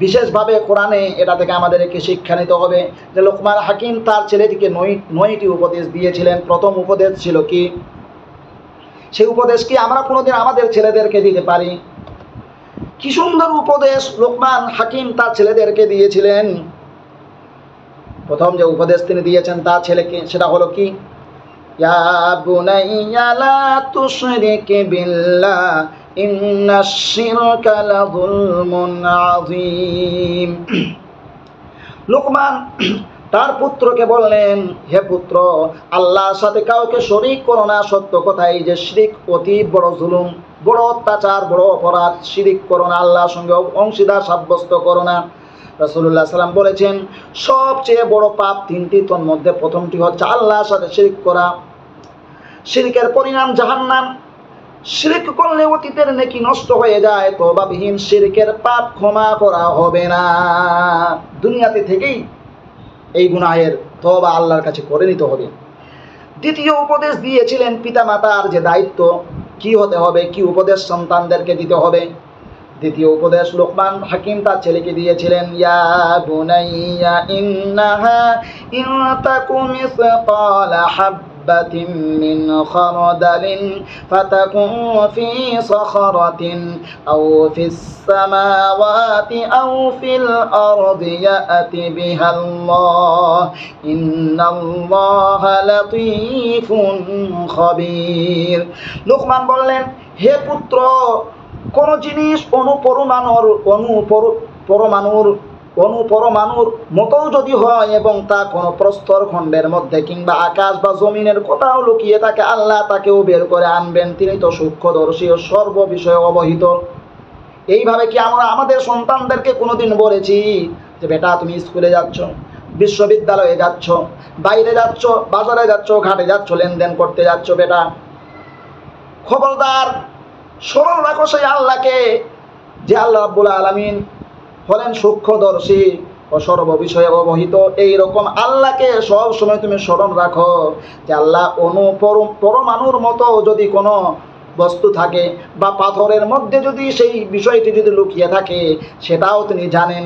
বিশেষভাবে কোরআনে এটা থেকে আমাদেরকে শিক্ষা নিতে হবে যে লোকমান হাকিম তার ছেলেটিকে নয়টি উপদেশ দিয়েছিলেন। প্রথম উপদেশ ছিল কি? সেই উপদেশ কি আমরা কোনোদিন আমাদের ছেলেদেরকে দিতে পারি? কি সুন্দর উপদেশ লোকমান হাকিম তার ছেলেদেরকে দিয়েছিলেন। প্রথম যে উপদেশ তিনি দিয়েছেন তার ছেলেকে, সেটা হলো কি? ইয়া বুনাইয়া লা তুশরিক বিল্লাহ ইন্নাশ শিরকা লাযুলমুন আযীম। লোকমান তার পুত্রকে বললেন, হে পুত্র, আল্লাহর সাথে কাউকে শরীক করো না। সত্য কথাই যে শিরক অতি বড় জুলুম, বড় অত্যাচার, বড় অপরাধ। শিরিক করো না, আল্লাহর সঙ্গে অংশীদার সাব্যস্ত করো না। রাসূলুল্লাহ সাল্লাম বলেছেন সবচেয়ে বড় পাপ তিনটি, তোর মধ্যে প্রথমটি হচ্ছে আল্লাহর সাথে শিরিক করা। শিরিকের পরিণাম জাহান্নাম। শিরিক করলে অতীতের নেকি নষ্ট হয়ে যায়। তওবাবিহীন শিরিকের পাপ ক্ষমা করা হবে না। দুনিয়াতে থেকেই এই গুনাহের তওবা আল্লাহর কাছে করে নিতে হবে। দ্বিতীয় উপদেশ দিয়েছিলেন পিতামাতার যে দায়িত্ব কি হতে হবে, কি উপদেশ সন্তানদেরকে দিতে হবে। দ্বিতীয় উপদেশ লোকমান হাকিম তার ছেলেকে দিয়েছিলেন, ইয়া বুনাইয়া ইন্নাহা ইন তাকুম মিসকালা হাববাতিন মিন খারদালিন ফাতাকুন ফি সাখরাতিন আও ফিস সামাওয়াতি আও ফিল আরদি ইয়াতি বিহাল্লাহ ইন্নাল্লাহা লাতীফুন খাবীর। লোকমান বললেন, হে পুত্র, কোন জিনিস অনুপরমাণুর মতো যদি হয় এবং তা কোনো প্রস্তর খণ্ডের মধ্যে কিংবা আকাশ বা জমিনের কোথাও লুকিয়ে থাকে, আল্লাহ তাকেও বের করে আনবেন। তিনি তো সূক্ষ্মদর্শী ও সর্ব বিষয়ে অবহিত। এইভাবে কি আমরা আমাদের সন্তানদেরকে কোনোদিন বলেছি যে বেটা তুমি স্কুলে যাচ্ছ, বিশ্ববিদ্যালয়ে যাচ্ছ, বাইরে যাচ্ছ, বাজারে যাচ্ছ, ঘাটে যাচ্ছ, লেনদেন করতে যাচ্ছ, বেটা খবরদার স্মরণ রাখো সেই আল্লাহকে, যে আল্লাহ রাব্বুল আলামিন হলেন সূক্ষ্মদর্শী ও সর্ব বিষয়ে অবহিত। এইরকম আল্লাহকে সব সময় তুমি স্মরণ রাখো যে আল্লাহ পরমাণুর মতো যদি কোনো বস্তু থাকে বা পাথরের মধ্যে যদি সেই বিষয়টি যদি লুকিয়ে থাকে সেটাও তিনি জানেন।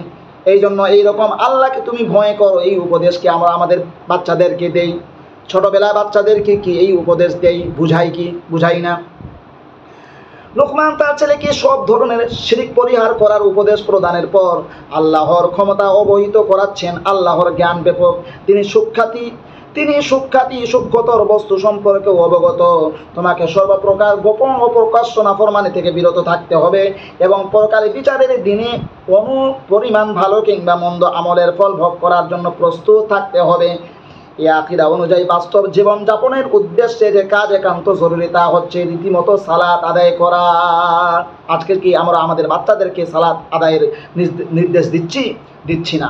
এই জন্য এইরকম আল্লাহকে তুমি ভয় করো। এই উপদেশকে আমরা আমাদের বাচ্চাদেরকে দেই। ছোটবেলায় বাচ্চাদেরকে কি এই উপদেশ দেই? বুঝাই কি? বুঝাই না। লোকমান তার ছেলেকে সব ধরনের শিরিক পরিহার করার উপদেশ প্রদানের পর আল্লাহর ক্ষমতা অবহিত করাচ্ছেন। আল্লাহর জ্ঞান ব্যাপক। তিনি সূক্ষ্মতর বস্তু সম্পর্কে অবগত। তোমাকে সর্বপ্রকার গোপন ও প্রকাশ্য নাফরমানি থেকে বিরত থাকতে হবে এবং পরকালে বিচারের দিনে পরিমাণ ভালো কিংবা মন্দ আমলের ফল ভোগ করার জন্য প্রস্তুত থাকতে হবে। এই আকীদা অনুযায়ী বাস্তব জীবন যাপনের উদ্দেশ্যে যে কাজ একান্ত জরুরি তা হচ্ছে রীতিমতো সালাত আদায় করা। আজকে কি আমরা আমাদের বাচ্চাদেরকে সালাত আদায়ের নির্দেশ দিচ্ছি না?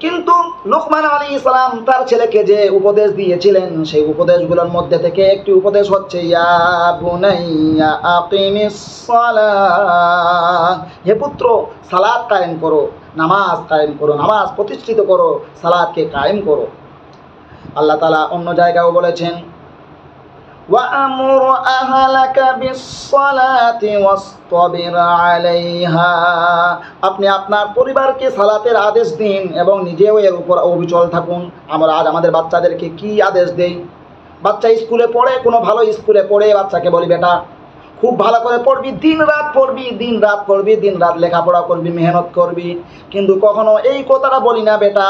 কিন্তু লোকমান আলাইহিস সালাম তার ছেলেকে যে উপদেশ দিয়েছিলেন সেই উপদেশগুলোর মধ্যে থেকে একটি উপদেশ হচ্ছে ইয়া বুনাইয়া আকিমিস সালাহ। হে পুত্র, সালাত কায়েম করো, নামাজ কায়েম করো, নামাজ প্রতিষ্ঠিত করো, সালাতকে কায়েম করো। আল্লাহ তাআলা অন্য জায়গায়ও বলেছেন وَأَمُرْ أَهْلَكَ بِالصَّلَاةِ وَاصْطَبِرْ عَلَيْهَا। আপনি আপনার পরিবারকে সালাতের আদেশ দিন এবং নিজেও এর উপর অবিচল থাকুন। আমরা আজ আমাদের বাচ্চাদেরকে কি আদেশ দেই? বাচ্চা স্কুলে পড়ে, কোনো ভালো স্কুলে পড়ে বাচ্চাকে বলি বেটা খুব ভালো করে পড়বি, দিন রাত লেখাপড়া করবি, মেহনত করবি। কিন্তু কখনো এই কথাটা বলি না, বেটা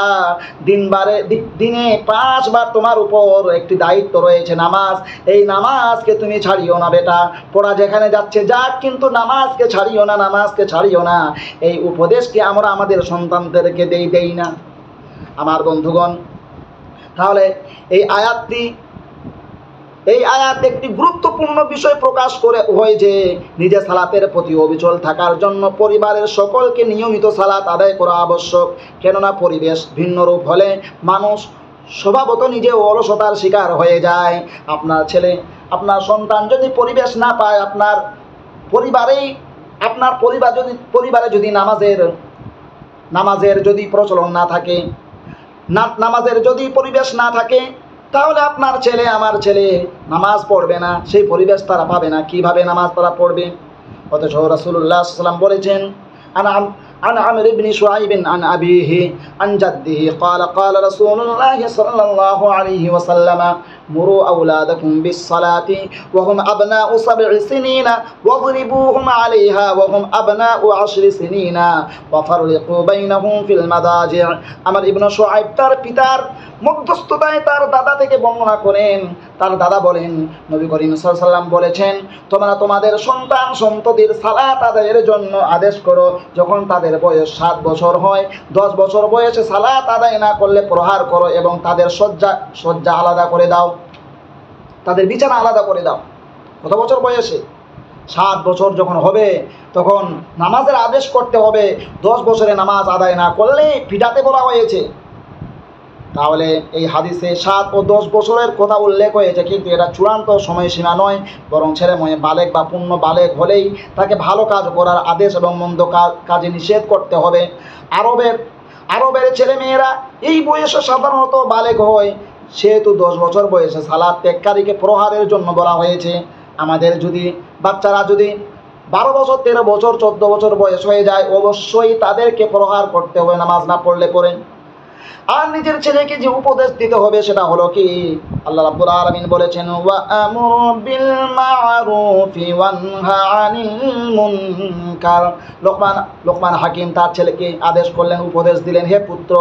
দিনে 5 বার তোমার উপর একটি দায়িত্ব রয়েছে, নামাজ। এই নামাজকে তুমি ছাড়িও না বেটা। পড়া যেখানে যাচ্ছে যাক, কিন্তু নামাজকে ছাড়িও না। এই উপদেশকে আমরা আমাদের সন্তানদেরকে দেই না। আমার বন্ধুগণ, তাহলে এই এই আয়াত একটি গুরুত্বপূর্ণ বিষয় প্রকাশ করে হয় যে নিজে সালাতের প্রতি অবিচল থাকার জন্য পরিবারের সকলকে নিয়মিত সালাত আদায় করা আবশ্যক। কেননা পরিবেশ ভিন্নরূপ হলে মানুষ স্বভাবত নিজে অলসতার শিকার হয়ে যায়। আপনার ছেলে, আপনার সন্তান যদি পরিবেশ না পায়, আপনার পরিবারে যদি নামাজের যদি প্রচলন না থাকে, নামাজের যদি পরিবেশ না থাকে, তাহলে আপনার ছেলে, আমার ছেলে নামাজ পড়বে না, সেই পরিবেশ তারা পাবে না, কিভাবে নামাজ তারা পড়বে? অথচ রাসূলুল্লাহ সাল্লাল্লাহু আলাইহি ওয়াসাল্লাম বলেছেন, عن عمرو بن شعيب عن أبيه عن جده قال رسول الله صلى الله عليه وسلم مروا أولادكم بالصلاة وهم أبناء 7 سنين واضربوهم عليها وهم أبناء 10 سنين وفرقوا بينهم في المضاجع। আমার ইবনে শুআইব তার পিতার মধ্যস্থতায় তার দাদা থেকে বর্ণনা করেন। তার দাদা বলেন, নবী করিম সাল্লাল্লাহু আলাইহি ওয়াসাল্লাম বলেছেন, তোমরা তোমাদের সন্তান সন্ততির সালাত আদায়ের জন্য আদেশ করো যখন তাদের বয়স 7 বছর হয়। 10 বছর বয়সে সালাত আদায় না করলে প্রহার করো এবং তাদের শয্যা আলাদা করে দাও, তাদের বিছানা আলাদা করে দাও। কত বছর বয়সে? 7 বছর যখন হবে তখন নামাজের আদেশ করতে হবে। 10 বছরে নামাজ আদায় না করলে পিটাতে বলা হয়েছে। তাহলে এই হাদিসে 7 ও 10 বছরের কথা উল্লেখ হয়েছে, কিন্তু এটা চূড়ান্ত সময়সীমা নয়, বরং ছেলে মেয়ে বালেগ বা পূর্ণ বালেগ হলেই তাকে ভালো কাজ করার আদেশ এবং মন্দ কাজে নিষেধ করতে হবে। আরবের ছেলে মেয়েরা এই বয়সে সাধারণত বালেগ হয়, সেহেতু 10 বছর বয়সে সালাত ত্যাগকারীকে প্রহারের জন্য বলা হয়েছে। আমাদের বাচ্চারা যদি 12 বছর, 13 বছর, 14 বছর বয়স হয়ে যায়, অবশ্যই তাদেরকে প্রহার করতে হবে নামাজ না পড়লে পরে। আর নিজের ছেলেকে যে উপদেশ দিতে হবে সেটা হলো কি, আল্লাহ রাব্বুল আলামিন বলেছেন, ওয়া আমুর বিল মা'রুফি ওয়ানহা আনিল মুনকার। লোকমান হাকিম তার ছেলেকে আদেশ করলেন, উপদেশ দিলেন, হে পুত্র,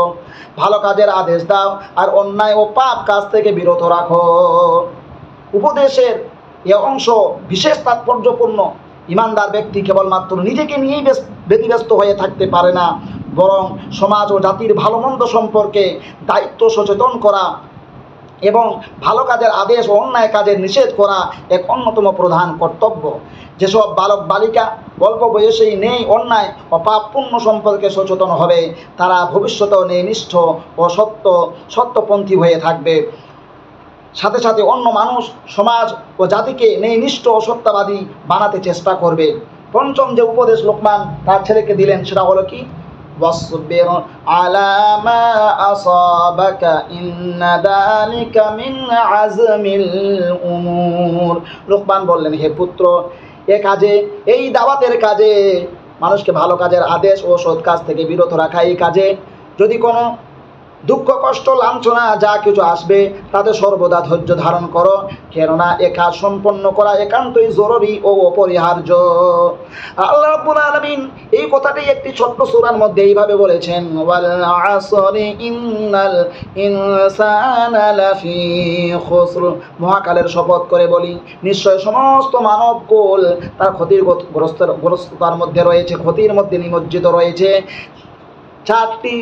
ভালো কাজের আদেশ দাও আর অন্যায় ও পাপ কাজ থেকে বিরত রাখো। উপদেশের এ অংশ বিশেষ তাৎপর্যপূর্ণ। ইমানদার ব্যক্তি কেবলমাত্র নিজেকে নিয়েই ব্যতিব্যস্ত হয়ে থাকতে পারে না, বরং সমাজ ও জাতির ভালো মন্দ সম্পর্কে দায়িত্ব সচেতন করা এবং ভালো কাজের আদেশ ও অন্যায় কাজের নিষেধ করা এক অন্যতম প্রধান কর্তব্য। যেসব বালক বালিকা অল্প বয়সেই নেই অন্যায় ও পাপ পুণ্য সম্পর্কে সচেতন হবে, তারা ভবিষ্যতেও ন্যায়নিষ্ঠ ও সত্যপন্থী হয়ে থাকবে। সাথে সাথে অন্য মানুষ, সমাজ ও জাতিকে ন্যায়নিষ্ঠ ও সত্যবাদী বানাতে চেষ্টা করবে। পঞ্চম যে উপদেশ লোকমান তার ছেলেকে দিলেন সেটা হলো কি, ওয়াসবির আলা মা আসাবাকা ইন্না যালিকা মিন আজমিল উমুর। লোকমান বললেন, হে পুত্র, এই দাওয়াতের কাজে, মানুষকে ভালো কাজের আদেশ ও সৎ কাজ থেকে বিরত রাখা, এই কাজে যদি কোনো দুঃখ কষ্ট লাঞ্ছনা যা কিছু আসবে তাতে সর্বদা ধৈর্য ধারণ করো, কেননা এ কাজ সম্পন্ন করা একান্তই জরুরি ও অপরিহার্য। আল্লাহ রাব্বুল আলামিন এই কথাটি একটি ছোট্ট সূরার মধ্যে এইভাবে বলেছেন, ওয়াল আসরি ইন্নাল ইনসানা লাফি খুসর। মহাকালের শপথ করে বলি, নিশ্চয় সমস্ত মানবকুল তার ক্ষতিগ্রস্ততার মধ্যে রয়েছে, ক্ষতির মধ্যে নিমজ্জিত রয়েছে। 4টি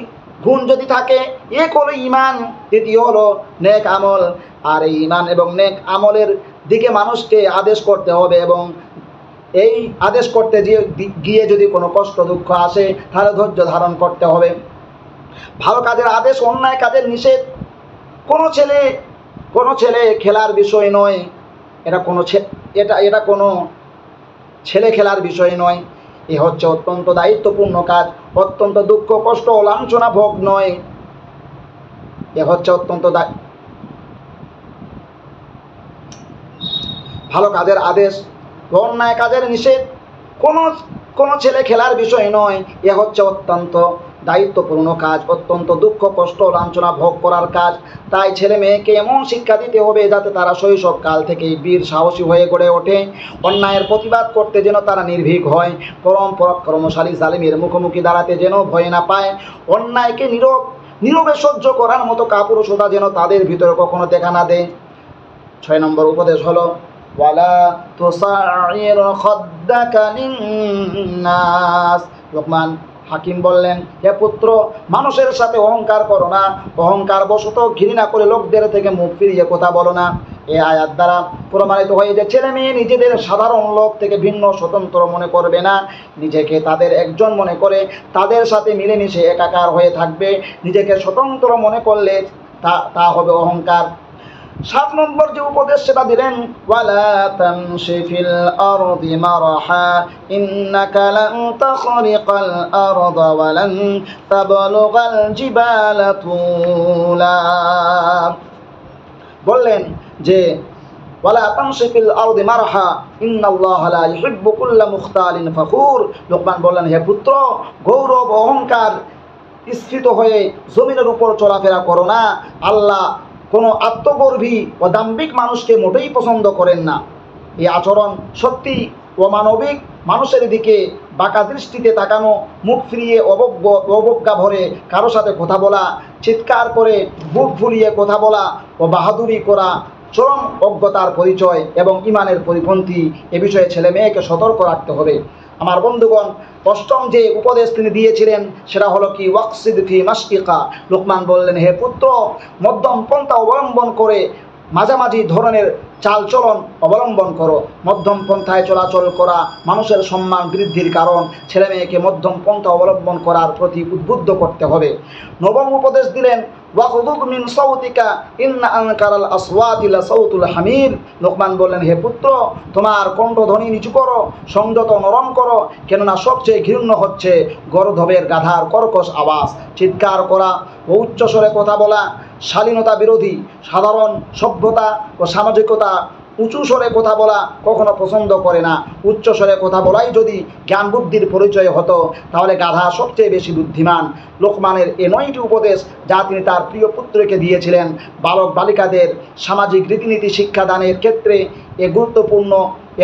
গুণ যদি থাকে, এক হলো ঈমান, দ্বিতীয় হলো নেক আমল। আর এই ঈমান এবং নেক আমলের দিকে মানুষকে আদেশ করতে হবে, এবং এই আদেশ করতে গিয়ে যদি কোনো কষ্ট দুঃখ আসে তাহলে ধৈর্য ধারণ করতে হবে। ভালো কাজের আদেশ, অন্যায় কাজের নিষেধ কোনো ছেলে খেলার বিষয় নয়। এটা কোনো ছেলে খেলার বিষয় নয়। এ হচ্ছে অত্যন্ত দায়িত্বপূর্ণ কাজ, অত্যন্ত দুঃখ কষ্ট ও লাঞ্ছনা ভোগ নয়। এ হচ্ছে ভালো কাজের আদেশ, অন্যায় কাজের নিষেধ কোনো ছেলে খেলার বিষয় নয়। এ হচ্ছে অত্যন্ত দায়িত্বপূর্ণ কাজ, অত্যন্ত দুঃখ কষ্ট লাঞ্ছনা ভোগ করার কাজ। তাই ছেলে মেয়েকে এমন শিক্ষা দিতে হবে যাতে তারা শৈশব কাল থেকেই বীর সাহসী হয়ে গড়ে ওঠে। অন্যায়ের প্রতিবাদ করতে যেন তারা নির্ভীক হয়, পরম পরাক্রমশালী জালিমের মুখোমুখি দাঁড়াতে যেন ভয় না পায়। অন্যায়কে নীরবে সহ্য করার মতো কাপুরুষতা যেন তাদের ভিতরে কখনো দেখা না দেয়। 6 নম্বর উপদেশ হলো, ওয়ালা তুসাইর খাদ্দাকা লিন্নাস। লোকমান হাকিম বললেন, হে পুত্র, মানুষের সাথে অহংকার করো না, অহংকার বশত ঘৃণা করে লোকদের থেকে মুখ ফিরিয়ে কথা বলো না। এই আয়াত দ্বারা প্রমাণিত হয়ে যে ছেলে মেয়ে নিজেদের সাধারণ লোক থেকে ভিন্ন স্বতন্ত্র মনে করবে না, নিজেকে তাদের একজন মনে করে তাদের সাথে মিলেমিশে একাকার হয়ে থাকবে। নিজেকে স্বতন্ত্র মনে করলে তা হবে অহংকার। 7 নম্বর যে উপদেশ সেটা দিলেন, ওয়ালা তামশি ফিল আরদি মারহা ইন্নাকা লান তাখরিকাল আরদা ওয়া লান তাবলুগাল জিবালা তুলা। বললেন যে ওয়ালা তামশি ফিল আরদি মারহা ইন্নাল্লাহা লা ইউহিব্বু কুল্লা মুখতালিন ফখুর। লোকমান বললেন, হে পুত্র, গৌরব অহংকার স্ফীত হয়ে জমিনের উপর চলাফেরা করো না। আল্লাহ কোনো আত্মগর্বী ও দাম্ভিক মানুষকে মোটেই পছন্দ করেন না। এই আচরণ সত্যি অমানবিক। মানুষের দিকে বাঁকা দৃষ্টিতে তাকানো, মুখ ফিরিয়ে অবজ্ঞা ভরে কারো সাথে কথা বলা, চিৎকার করে বুক ফুলিয়ে কথা বলা ও বাহাদুরি করা চরম অজ্ঞতার পরিচয় এবং ইমানের পরিপন্থী। এ বিষয়ে ছেলে মেয়েকে সতর্ক রাখতে হবে। আমার বন্ধুগণ, 8ম যে উপদেশ তিনি দিয়েছিলেন সেটা হলো কি, ওয়াকসিদ ফি মাশকিকা। লোকমান বললেন, হে পুত্র, মধ্যম পন্থা অবলম্বন করে মাঝামাঝি ধরনের চালচলন অবলম্বন করো। মধ্যম পন্থায় চলাচল করা মানুষের সম্মান বৃদ্ধির কারণ। ছেলে মেয়েকে মধ্যম পন্থা অবলম্বন করার প্রতি উদ্বুদ্ধ করতে হবে। 9ম উপদেশ দিলেন, ওয়াগদুদ মিন সাউতিকা ইন্না আনকারাল আসওয়াতি লাসাউতুল হামির। লোকমান বললেন, হে পুত্র, তোমার কণ্ঠধ্বনি নিচু করো, সংযত নরম করো, কেননা সবচেয়ে ঘৃণ্য হচ্ছে গর্দভের গাধার কর্কশ আওয়াজ। চিৎকার করা ও উচ্চস্বরে কথা বলা শালীনতা বিরোধী। সাধারণ সভ্যতা ও সামাজিকতা উঁচু স্বরে কথা বলা কখনো পছন্দ করে না। উচ্চ স্বরে কথা বলাই যদি জ্ঞান বুদ্ধির পরিচয় হতো, তাহলে গাধা সবচেয়ে বেশি বুদ্ধিমান। লোকমানের এ 9টি উপদেশ যা তিনি তার প্রিয় পুত্রকে দিয়েছিলেন, বালক বালিকাদের সামাজিক রীতিনীতি শিক্ষাদানের ক্ষেত্রে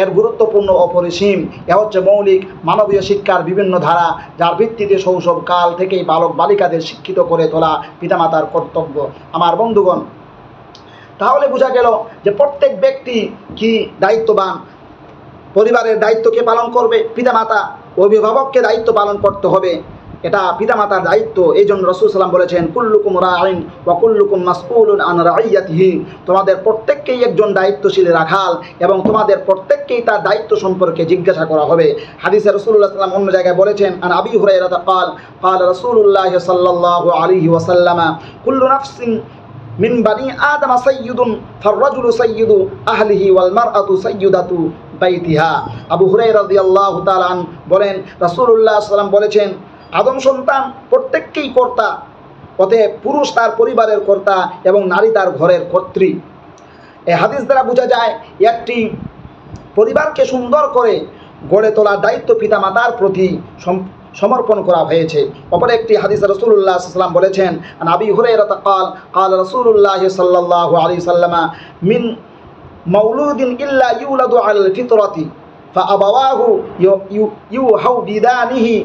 এর গুরুত্বপূর্ণ অপরিসীম। এ হচ্ছে মৌলিক মানবীয় শিক্ষার বিভিন্ন ধারা, যার ভিত্তিতে শৈশব কাল থেকেই বালক বালিকাদের শিক্ষিত করে তোলা পিতামাতার কর্তব্য। আমার বন্ধুগণ, তাহলে বোঝা গেল যে প্রত্যেক ব্যক্তি কি দায়িত্ববান। পরিবারের দায়িত্বকে পালন করবে পিতামাতা, অভিভাবককে দায়িত্ব পালন করতে হবে। এটা পিতামাতার দায়িত্ব। এই জন্য রাসূল সাল্লাল্লাহু আলাইহি ওয়াসাল্লাম বলেছেন, কুল্লুকুম রাঈন ওয়া কুল্লুকুম মাসউলুন আন রাইয়াতিহি। তোমাদের প্রত্যেককেই একজন দায়িত্বশীল রাখাল এবং তোমাদের প্রত্যেককেই তার দায়িত্ব সম্পর্কে জিজ্ঞাসা করা হবে। হাদিসে রাসূলুল্লাহ সাল্লাল্লাহু আলাইহি ওয়াসাল্লাম অন্য জায়গায় বলেছেন, আন আবি হুরায়রা ক্বাল ক্বালা রাসূলুল্লাহ সাল্লাল্লাহু আলাইহি ওয়াসাল্লাম, কুল্লু নাফসিন মিন বানি আদম সাইয়্যিদুন ফার-রাজুলু সাইয়্যিদু আহলিহি ওয়াল মারআতু সাইয়্যিদাতু বাইতিহা। আবু হুরায়রা রাদিয়াল্লাহু তাআলা বলেন, রাসূলুল্লাহ সাল্লাল্লাহু আলাইহি ওয়াসাল্লাম বলেছেন, আদম সন্তান প্রত্যেককেই কর্তা, অতএব পুরুষ তার পরিবারের কর্তা এবং নারী তার ঘরের কর্ত্রী। এই হাদিস দ্বারা বোঝা যায় একটি পরিবারকে সুন্দর করে গড়ে তোলার দায়িত্ব পিতামাতার প্রতি সমর্পণ করা হয়েছে। অপর একটি হাদিসে রাসূলুল্লাহ সাল্লাল্লাহু আলাইহি ওয়াসাল্লাম বলেছেন, আন আবি হুরায়রা ক্বাল ক্বালা রাসূলুল্লাহ সাল্লাল্লাহু আলাইহি ওয়াসাল্লাম, মিন মাউলুদিন ইল্লা ইউলাদু আলাল ফিতরাতি ফাআবাওয়াহু ইউহাউদিদানিহি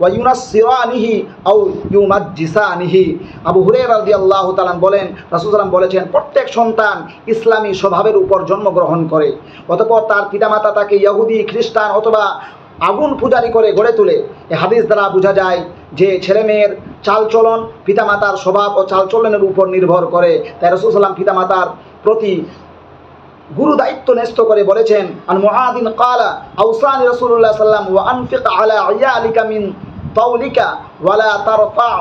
ওয়া ইউনাসসিরানিহি আও ইউমাজ্জিসানিহি। আবু হুরায়রা রাদিয়াল্লাহু তাআলা বলেন, রাসূল সাল্লাল্লাহু আলাইহি ওয়াসাল্লাম বলেছেন, প্রত্যেক সন্তান ইসলামী স্বভাবের উপর জন্মগ্রহণ করে, অতঃপর তার পিতামাতা তাকে ইহুদি, খ্রিস্টান অথবা আগুন পূজারি করে গড়ে তোলে। এই হাদিস দ্বারা বোঝা যায় যে ছেলে মেয়ের চালচলন পিতামাতার স্বভাব ও চালচলনের উপর নির্ভর করে। তাই রাসূল সাল্লাল্লাহু আলাইহি ওয়াসাল্লাম পিতামাতার প্রতি গুরু দায়িত্ব ন্যস্ত করে বলেছেন, আন মুআদিন ক্বালা আওসানি রাসূলুল্লাহ সাল্লাল্লাহু আলাইহি ওয়াসাল্লাম ওয়া আনফিক আলা ইয়ালিকা মিন তাওলিকা ওয়া লা তারফা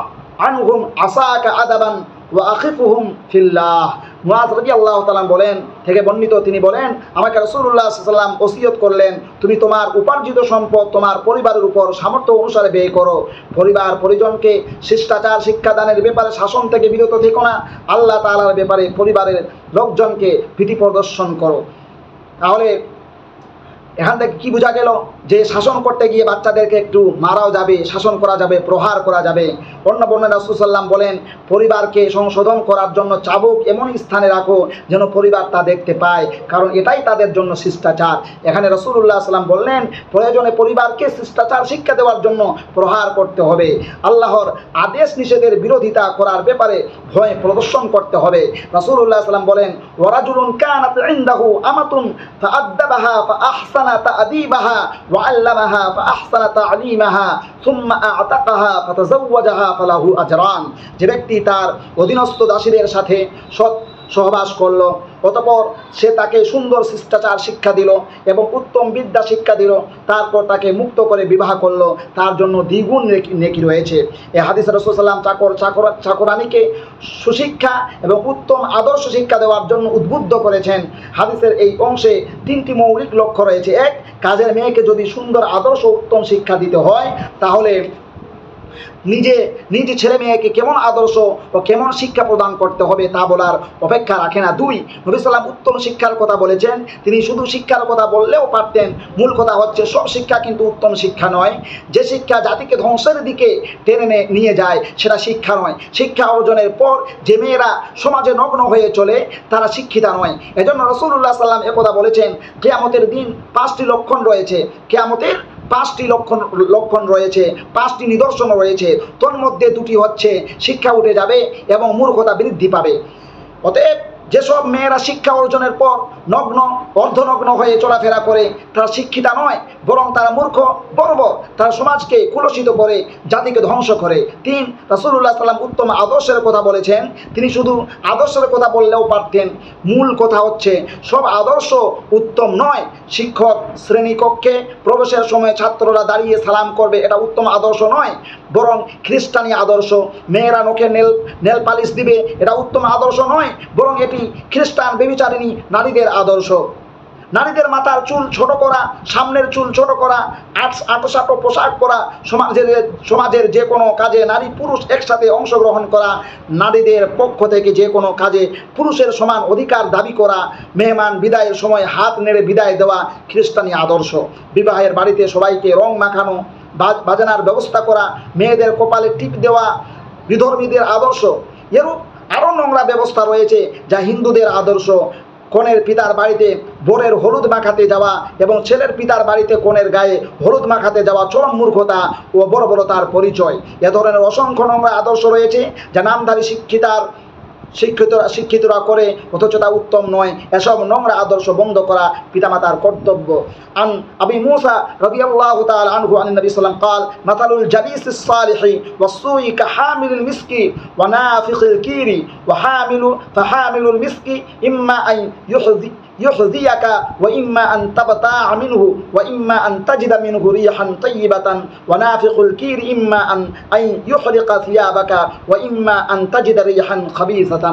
আনহুম আসাকা আদাবান ওয়া আখিফুহুম ফিল্লাহ। মুআয রাদিয়াল্লাহু তাআলা বলেন থেকে বর্ণিত, তিনি বলেন, আমাকে রাসূলুল্লাহ সাল্লাল্লাহু আলাইহি ওয়াসাল্লাম ওসিয়ত করলেন, তুমি তোমার উপার্জিত সম্পদ তোমার পরিবারের উপর সামর্থ্য অনুসারে ব্যয় করো। পরিবার পরিজনকে শিষ্টাচার শিক্ষাদানের ব্যাপারে শাসন থেকে বিরত থেকো না। আল্লাহ তাআলার ব্যাপারে পরিবারের লোকজনকে ভীতি প্রদর্শন করো। তাহলে এখান থেকে কি বোঝা গেল যে শাসন করতে গিয়ে বাচ্চাদেরকে একটু মারাও যাবে, শাসন করা যাবে, প্রহার করা যাবে। অন্য বর্ণনায় রাসূল সাল্লাল্লাহু আলাইহি ওয়াসাল্লাম বলেন, পরিবারকে সংশোধন করার জন্য চাবুক এমন স্থানে রাখো যেন পরিবার তা দেখতে পায়, কারণ এটাই তাদের জন্য শিষ্টাচার। এখানে রাসূলুল্লাহ সাল্লাল্লাহু আলাইহি ওয়াসাল্লাম বললেন, প্রয়োজনে পরিবারকে শিষ্টাচার শিক্ষা দেওয়ার জন্য প্রহার করতে হবে। আল্লাহর আদেশ নিষেধের বিরোধিতা করার ব্যাপারে ভয় প্রদর্শন করতে হবে। রাসূলুল্লাহ সাল্লাল্লাহু আলাইহি ওয়াসাল্লাম বলেন, ওয়ারাজুলুন কানাত ইনদাহু আমাতুন ফাআদ্দাবাহা ফাআহসানা তা'দীবাহা ওয়া আল্লামাহা ফাআহসানা তা'লিমাহা সুম্মা আ'তাকাহা ফাতাযাওয়াজাহা ফালাহু আজরান। যে ব্যক্তি তার অধীনস্থ দাসীদের সাথে সৎ সহবাস করলো, অতঃপর সে তাকে সুন্দর শিষ্টাচার শিক্ষা দিল এবং উত্তম বিদ্যা শিক্ষা দিল, তারপর তাকে মুক্ত করে বিবাহ করলো, তার জন্য দ্বিগুণ নেকি রয়েছে। এই হাদিসে রাসূল সাল্লাল্লাহু আলাইহি ওয়াসাল্লাম চাকরানীকে সুশিক্ষা এবং উত্তম আদর্শ শিক্ষা দেওয়ার জন্য উদ্বুদ্ধ করেছেন। হাদিসের এই অংশে 3টি মৌলিক লক্ষ্য রয়েছে। এক, কাজের মেয়েকে যদি সুন্দর আদর্শ উত্তম শিক্ষা দিতে হয়, তাহলে নিজে ছেলে মেয়েকে কেমন আদর্শ ও কেমন শিক্ষা প্রদান করতে হবে তা বলার অপেক্ষা রাখে না। 2, নবী সাল্লাম উত্তম শিক্ষার কথা বলেছেন। তিনি শুধু শিক্ষার কথা বললেও পারতেন। মূল কথা হচ্ছে সব শিক্ষা কিন্তু উত্তম শিক্ষা নয়। যে শিক্ষা জাতিকে ধ্বংসের দিকে টেনে নিয়ে যায় সেটা শিক্ষা নয়। শিক্ষা অর্জনের পর যে মেয়েরা সমাজে নগ্ন হয়ে চলে তারা শিক্ষিতা নয়। এজন্য রাসূলুল্লাহ সাল্লাম একথা বলেছেন, কিয়ামতের দিন 5টি লক্ষণ রয়েছে। কিয়ামতের 5টি লক্ষণ রয়েছে, 5টি নিদর্শন রয়েছে। তন্মধ্যে 2টি হচ্ছে শিক্ষা উঠে যাবে এবং মূর্খতা বৃদ্ধি পাবে। অতএব যেসব মেয়েরা শিক্ষা অর্জনের পর নগ্ন অর্ধনগ্ন হয়ে চলাফেরা করে তারা শিক্ষিতা নয়, বরং তারা মূর্খ বর্বর। তারা সমাজকে কুলসিত করে, জাতিকে ধ্বংস করে। 3, রাসূলুল্লাহ সাল্লাম উত্তম আদর্শের কথা বলেছেন। তিনি শুধু আদর্শের কথা বললেও পারতেন। মূল কথা হচ্ছে সব আদর্শ উত্তম নয়। শিক্ষক শ্রেণীকক্ষে প্রবেশের সময় ছাত্ররা দাঁড়িয়ে সালাম করবে, এটা উত্তম আদর্শ নয়, বরং খ্রিস্টানি আদর্শ। মেয়েরা নখে নেল পালিশ দিবে, এটা উত্তম আদর্শ নয়, বরং এটি খ্রিস্টান ব্যভিচারিণী নারীদের আদর্শ। নারীদের মাথার চুল ছোট করা, সামনের চুল ছোট করা, আঁটোসাঁটো পোশাক পরা, সমাজের যে কোনো কাজে নারী পুরুষ একসাথে অংশগ্রহণ করা, নারীদের পক্ষ থেকে যে কোনো কাজে পুরুষের সমান অধিকার দাবি করা, মেহমান বিদায়ের সময় হাত নেড়ে বিদায় দেওয়া খ্রিস্টানি আদর্শ। বিবাহের বাড়িতে সবাইকে রং মাখানো, বাজানার ব্যবস্থা করা, মেয়েদের কপালে টিপ দেওয়া বিধর্মীদের আদর্শ। এরূপ আরও নোংরা ব্যবস্থা রয়েছে যা হিন্দুদের আদর্শ। কনের পিতার বাড়িতে বরের হলুদ মাখাতে যাওয়া এবং ছেলের পিতার বাড়িতে কনের গায়ে হলুদ মাখাতে যাওয়া চরম মূর্খতা ও বর্বরতার পরিচয়। এ ধরনের অসংখ্য নোংরা আদর্শ রয়েছে যা নামধারী শিক্ষিতরা করে, অথচ তা উত্তম নয়। এসব নোংরা আদর্শ বন্ধ করা পিতামাতার কর্তব্য। আন আবি মুসা রাদিয়াল্লাহু তাআলা আনহু আন নবী সাল্লাল্লাহু আলাইহি ওয়াসাল্লাম মাতালুল জালিসিস সালিহি ওয়াস-সুই কাহামিলিল মিসকি ওয়া নাফিখিল কিরি ওয়া ফাহামিলুল মিসকি ইম্মা আন يحذيك وإما أن تبتاع منه وإما أن تجد منه ريحا طيبة ونافخ الكير إما أن يحرق ثيابك وإما أن تجد ريحا خبيثة।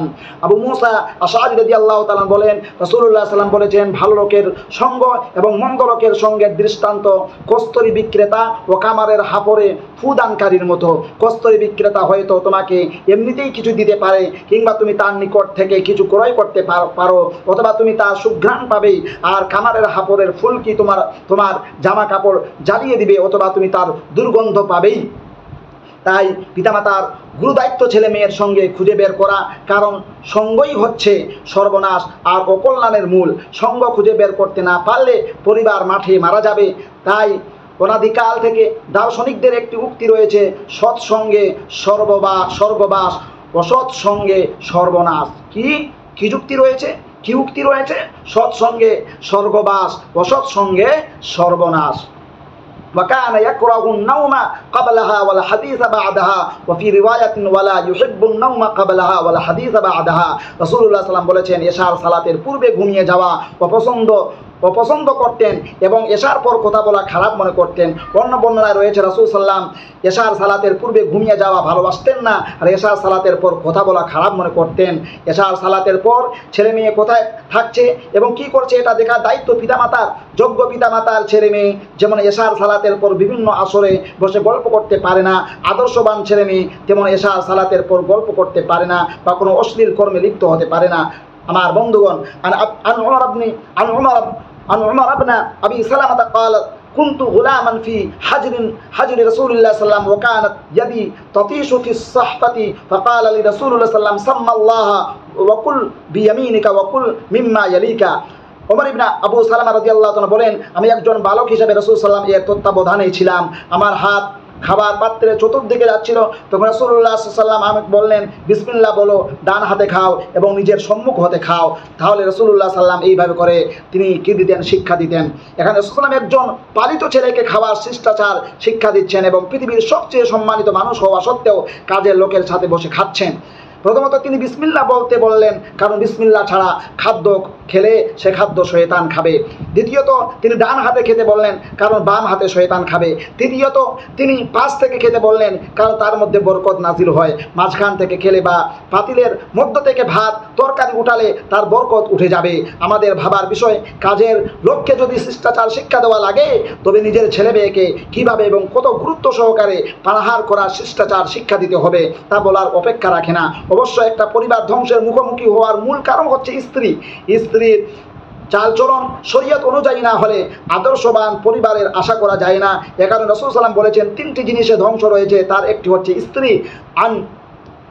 আবু মুসা আশআরী রাদিয়াল্লাহু তাআলা বলেন, রাসূলুল্লাহ সাল্লাল্লাহু আলাইহি ওয়াসাল্লাম বলেছেন, ভালো লোকের সঙ্গ এবং মন্দ লোকের সঙ্গের দৃষ্টান্ত কস্তরি বিক্রেতা ও কামারের হাপড়ে ফুদানকারীর মতো। কস্তরি বিক্রেতা হয়তো তোমাকে এমনিতেই কিছু দিতে পারে, কিংবা তুমি তার নিকট থেকে কিছু ক্রয় করতে পারো, অথবা তুমি তার সুঘ্রাণ পাবে। আর কামারের হাপড়ের ফুলকি তোমার জামা কাপড় জ্বালিয়ে দিবে, অথবা তুমি তার দুর্গন্ধ পাবেই। তাই পিতামাতার গুরুদায়িত্ব ছেলে মেয়ের সঙ্গে খুঁজে বের করা, কারণ সঙ্গই হচ্ছে সর্বনাশ আর অকল্যাণের মূল। সঙ্গ খুঁজে বের করতে না পারলে পরিবার মাঠে মারা যাবে। তাই অনাদিকাল থেকে দার্শনিকদের একটি উক্তি রয়েছে, সৎসঙ্গে স্বর্গবাস, অসৎ সঙ্গে সর্বনাশ। কি যুক্তি রয়েছে, কি উক্তি রয়েছে? সৎসঙ্গে স্বর্গবাস, অসৎ সঙ্গে সর্বনাশ। وكان يكره النوم قبلها والحديث بعدها وفي رواية ولا يحب النوم قبلها والحديث بعدها। রাসূলুল্লাহ সাল্লাল্লাহু আলাইহি ওয়াসাল্লাম বলেছেন, এশার সালাতের পূর্বে ঘুমিয়ে যাওয়া অপছন্দ করতেন এবং এশার পর কথা বলা খারাপ মনে করতেন। অন্য বর্ণনায় রয়েছে রাসূল সাল্লাম এশার সালাতের পূর্বে ঘুমিয়ে যাওয়া ভালোবাসতেন না, আর এশার সালাতের পর কথা বলা খারাপ মনে করতেন। এশার সালাতের পর ছেলে মেয়ে কোথায় থাকছে এবং কি করছে এটা দেখার দায়িত্ব পিতামাতার। যোগ্য পিতামাতার ছেলে মেয়ে যেমন এশার সালাতের পর বিভিন্ন আসরে বসে গল্প করতে পারে না, আদর্শবান ছেলে মেয়ে তেমন এশার সালাতের পর গল্প করতে পারে না বা কোনো অশ্লীল কর্মে লিপ্ত হতে পারে না। আমার বন্ধুগণ, عن عمر بن أبي سلمة قال كنت غلاما في حجر رسول الله صلى الله عليه وسلم وكانت يدي تطيش في الصحفة فقال لي رسول الله صلى الله عليه وسلم سم الله وكل بيمينك وكل مما يليك। ওমর ইবনে আবু সালামা রাদিয়াল্লাহু তাআলা বলেন, আমি একজন বালক হিসেবে রাসূল সাল্লাল্লাহু আলাইহি ওয়াসাল্লাম এর তত্ত্বাবধানে ছিলাম। আমার হাত খাবার পাত্রের চতুর্দিকে যাচ্ছিল, তখন রাসূলুল্লাহ সাল্লাল্লাহু আলাইহি ওয়াসাল্লাম আমাকে বললেন, বিসমিল্লাহ বলো, ডান হাতে খাও এবং নিজের সম্মুখ হতে খাও। তাহলে রাসূলুল্লাহ সাল্লাল্লাহু আলাইহি ওয়াসাল্লাম এইভাবে করে তিনি কি দিতেন, শিক্ষা দিতেন। এখানে রাসূল সাল্লাল্লাহু আলাইহি ওয়াসাল্লাম একজন পালিত ছেলেকে খাবার শিষ্টাচার শিক্ষা দিচ্ছেন এবং পৃথিবীর সবচেয়ে সম্মানিত মানুষ হওয়া সত্ত্বেও কাজের লোকের সাথে বসে খাচ্ছেন। প্রথমত তিনি বিসমিল্লাহ বলতে বললেন, কারণ বিসমিল্লাহ ছাড়া খাদ্য খেলে সে খাদ্য শয়তান খাবে। দ্বিতীয়ত তিনি ডান হাতে খেতে বললেন, কারণ বাম হাতে শয়তান খাবে। তৃতীয়ত তিনি পাশ থেকে খেতে বললেন, কারণ তার মধ্যে বরকত নাজিল হয়। মাঝখান থেকে খেলে বা পাতিলের মধ্য থেকে ভাত তরকারি উঠালে তার বরকত উঠে যাবে। আমাদের ভাবার বিষয়, কাজের লক্ষ্যে যদি শিষ্টাচার শিক্ষা দেওয়া লাগে, তবে নিজের ছেলে মেয়েকে কীভাবে এবং কত গুরুত্ব সহকারে পানাহার করার শিষ্টাচার শিক্ষা দিতে হবে তা বলার অপেক্ষা রাখে না। অবশ্য একটা পরিবার ধ্বংসের মুখোমুখি হওয়ার মূল কারণ হচ্ছে স্ত্রীর চালচলন শরীয়ত অনুযায়ী না হলে আদর্শবান পরিবারের আশা করা যায় না। এ কারণে রাসূল সাল্লাল্লাহু আলাইহি ওয়াসাল্লাম বলেছেন, তিনটি জিনিসে ধ্বংস রয়েছে, তার একটি হচ্ছে স্ত্রী। আন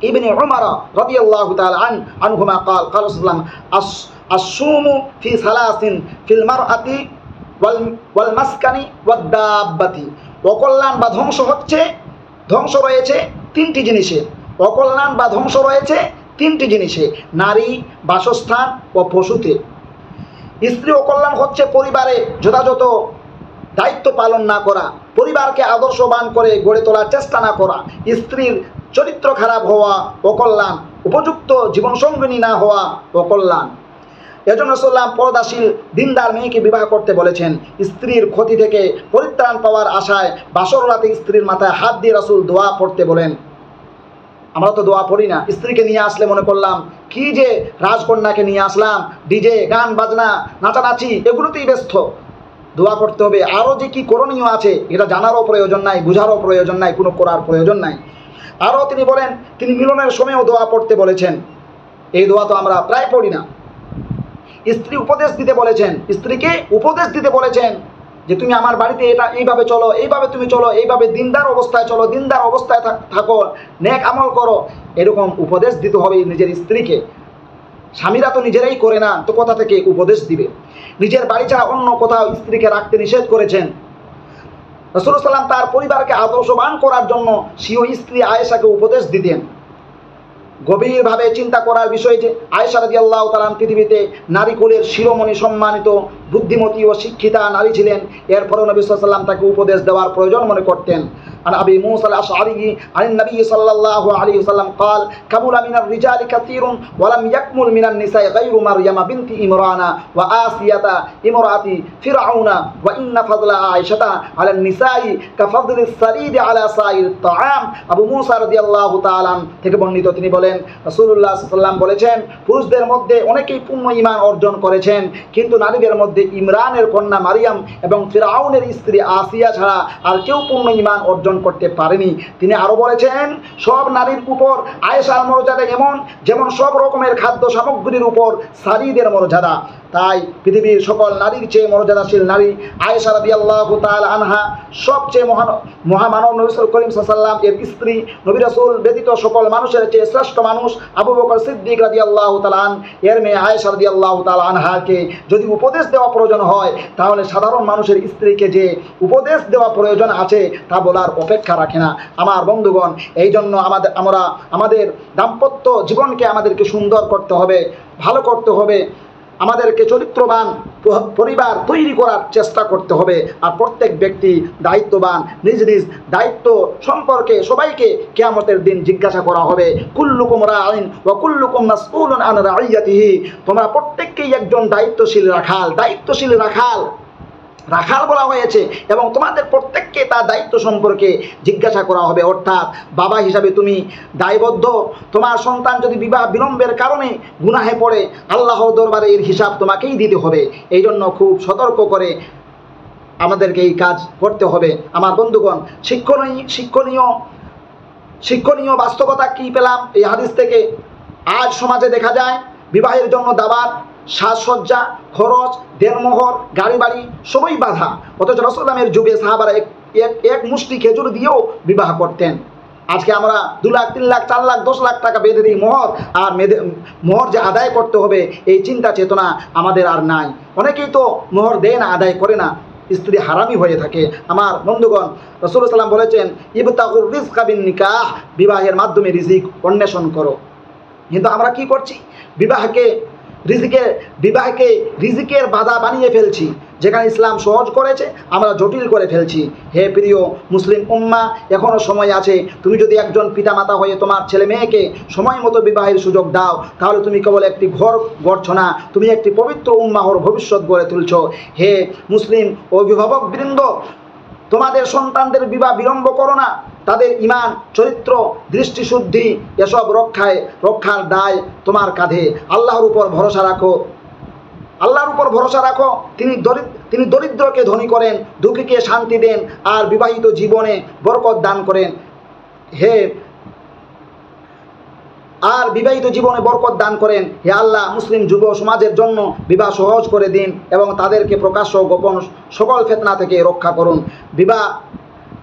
ইবনে উমর রাদিয়াল্লাহু তাআলা আনহুমা قال قال রাসূল সাল্লাল্লাহু আলাইহি ওয়াসাল্লাম আসসুমু ফি সালাসিন ফিল মারআতি ওয়াল মাসকানি ওয়াদ দাব্বাতি। অকল্যাণ বা ধ্বংস রয়েছে তিনটি জিনিসে। অকল্যাণ বা ধ্বংস রয়েছে তিনটি জিনিসে, নারী, বাসস্থান ও পশুতে। স্ত্রী অকল্যাণ হচ্ছে পরিবারে যথাযথ দায়িত্ব পালন না করা, পরিবারকে আদর্শবান করে গড়ে তোলার চেষ্টা না করা। স্ত্রীর চরিত্র খারাপ হওয়া অকল্যাণ, উপযুক্ত জীবনসঙ্গিনী না হওয়া অকল্যাণ। এজন্য রাসূলুল্লাহ পর্দাশীল দিনদার মেয়েকে বিবাহ করতে বলেছেন। স্ত্রীর ক্ষতি থেকে পরিত্রাণ পাওয়ার আশায় বাসর রাতে স্ত্রীর মাথায় হাত দিয়ে রাসূল দোয়া পড়তে বলেন। আমরা তো দোয়া পড়ি না। স্ত্রীকে নিয়ে আসলে মনে করলাম কি যে রাজকন্যাকে নিয়ে আসলাম, ডিজে, গান বাজনা, নাচানাচি এগুলোতেই ব্যস্ত। দোয়া করতে হবে। আরও যে কি করণীয় আছে এটা জানারও প্রয়োজন নাই, বুঝারও প্রয়োজন নাই, কোনো করার প্রয়োজন নাই। আরও তিনি বলেন, তিনি মিলনের সময়ও দোয়া পড়তে বলেছেন। এই দোয়া তো আমরা প্রায় পড়ি না। স্ত্রীকে উপদেশ দিতে বলেছেন যে তুমি আমার বাড়িতে এটা এইভাবে চলো, এইভাবে তুমি চলো, এইভাবে দিনদার অবস্থায় চলো, দিনদার অবস্থায় থাকো, নেক আমল করো, এরকম উপদেশ দিতে হবে নিজের স্ত্রীকে। স্বামীরা তো নিজেরাই করে না, তো কোথা থেকে উপদেশ দিবে? নিজের বাড়ি ছাড়া অন্য কোথাও স্ত্রীকে রাখতে নিষেধ করেছেন। রাসূলুল্লাহ সাল্লাল্লাহু আলাইহি ওয়াসাল্লাম তার পরিবারকে আদর্শবান করার জন্য স্বীয় স্ত্রী আয়েশাকে উপদেশ দিতেন। গভীরভাবে চিন্তা করার বিষয় যে আয়েশা রাদিয়াল্লাহু তাআলা পৃথিবীতে নারী কুলের শিরোমণি, সম্মানিত, বুদ্ধিমতী ও শিক্ষিতা নারী ছিলেন। এরপরও নবী সাল্লাল্লাহু আলাইহি ওয়াসাল্লাম তাকে উপদেশ দেওয়ার প্রয়োজন মনে করতেন। عن أبي موسى الأشعري عن النبي صلى الله عليه وسلم قال كمل من الرجال كثير ولم يكمل من النساء غير مريم بنت إمران وآسية امرأة فرعون وإن فضل عائشة على النساء كفضل السريد على سائر الطعام। আবু মুসা রাদিয়াল্লাহু তাআলা থেকে বর্ণিত, তিনি বলেন রাসূলুল্লাহ সাল্লাল্লাহু আলাইহি ওয়াসাল্লাম বলেছেন, পুরুষদের মধ্যে অনেকেই পূর্ণ ঈমান অর্জন করেছেন, কিন্তু নারীদের মধ্যে ইমরানের কন্যা মারিয়াম এবং ফিরআউনের স্ত্রী আসিয়া ছাড়া আর কেউ পূর্ণ ঈমান অর্জন করতে পারেনি। তিনি আরো বলেছেন, সব নারীর উপর আয়েশার মর্যাদা এমন যেমন সব রকমের খাদ্য সামগ্রীর উপর সারিদের মর্যাদা। তাই পৃথিবীর সকল নারীর চেয়ে মর্যাদাশীল নারী আয়েশা রাদিয়াল্লাহু তাআলা আনহা সবচেয়ে মহামানব নবী করিম সাল্লাল্লাহু আলাইহি ওয়াসাল্লাম এর স্ত্রী। নবী রাসূল ব্যতীত সকল মানুষের চেয়ে শ্রেষ্ঠ মানুষ আবু বকর সিদ্দিক রাদিয়াল্লাহু তাআলা এর মেয়ে আয়েশা রাদিয়াল্লাহু তাআলা আনহাকে যদি উপদেশ দেওয়া প্রয়োজন হয়, তাহলে সাধারণ মানুষের স্ত্রীকে যে উপদেশ দেওয়া প্রয়োজন আছে তা বলার অপেক্ষা রাখে না। আমার বন্ধুগণ, এই জন্য আমাদের দাম্পত্য জীবনকে আমাদেরকে সুন্দর করতে হবে, ভালো করতে হবে, আমাদেরকে চরিত্রবান পরিবার তৈরি করার চেষ্টা করতে হবে। আর প্রত্যেক ব্যক্তি দায়িত্ববান, নিজ নিজ দায়িত্ব সম্পর্কে সবাইকে কিয়ামতের দিন জিজ্ঞাসা করা হবে। কুল্লুকুম রাঈন ওয়া কুল্লুকুম মাসউলুন আন রাইয়াতিহি। তোমরা প্রত্যেককেই একজন দায়িত্বশীল রাখাল বলা হয়েছে এবং তোমাদের প্রত্যেককে তার দায়িত্ব সম্পর্কে জিজ্ঞাসা করা হবে। অর্থাৎ বাবা হিসাবে তুমি দায়বদ্ধ। তোমার সন্তান যদি বিবাহ বিলম্বের কারণে গুনাহে পড়ে, আল্লাহর দরবারে এর হিসাব তোমাকেই দিতে হবে। এই জন্য খুব সতর্ক করে আমাদেরকে এই কাজ করতে হবে। আমার বন্ধুগণ, শিক্ষণীয় বাস্তবতা কি পেলাম এই হাদিস থেকে? আজ সমাজে দেখা যায় বিবাহের জন্য দাওয়াত, সাজসজ্জা, খরচ, দেড়মোহর, গাড়ি বাড়ি সবই বাধা। অথচ রাসূলুল্লাহের যুগে সাহাবারা এক মুষ্টি খেজুর দিয়েও বিবাহ করতেন। আজকে আমরা 2 লাখ, 3 লাখ, 4 লাখ, 10 লাখ টাকা বেঁধে দিই মোহর, আর মোহর যে আদায় করতে হবে এই চিন্তা চেতনা আমাদের আর নাই। অনেকেই তো মোহর দেয় না, আদায় করে না, স্ত্রী হারামি হয়ে থাকে। আমার বন্ধুগণ, রাসূলুল্লাহ সাল্লাল্লাহু আলাইহি ওয়াসাল্লাম বলেছেন, ইবতাগুর রিজকা বিন নিকাহ, বিবাহের মাধ্যমে রিজিক অন্বেষণ করো। কিন্তু আমরা কি করছি? বিবাহকে রিজিকের বাধা বানিয়ে ফেলছি। যেখানে ইসলাম সহজ করেছে আমরা জটিল করে ফেলছি। হে প্রিয় মুসলিম উম্মাহ, এখনও সময় আছে। তুমি যদি একজন পিতামাতা হয়ে তোমার ছেলে মেয়েকে সময় মতো বিবাহের সুযোগ দাও, তাহলে তুমি কেবল একটি ঘর গড়ছ না, তুমি একটি পবিত্র উম্মাহর ভবিষ্যৎ গড়ে তুলছ। হে মুসলিম অভিভাবকবৃন্দ, তোমাদের সন্তানদের বিবাহ বিলম্ব করো না। তাদের ঈমান, চরিত্র, দৃষ্টিশুদ্ধি এসব রক্ষার দায় তোমার কাঁধে। আল্লাহর উপর ভরসা রাখো, আল্লাহর উপর ভরসা রাখো। তিনি দরিদ্রকে ধনী করেন, দুঃখীকে শান্তি দেন, আর বিবাহিত জীবনে বরকত দান করেন। হে আল্লাহ, মুসলিম যুব সমাজের জন্য বিবাহ সহজ করে দিন এবং তাদেরকে প্রকাশ্য গোপন সকল ফিতনা থেকে রক্ষা করুন।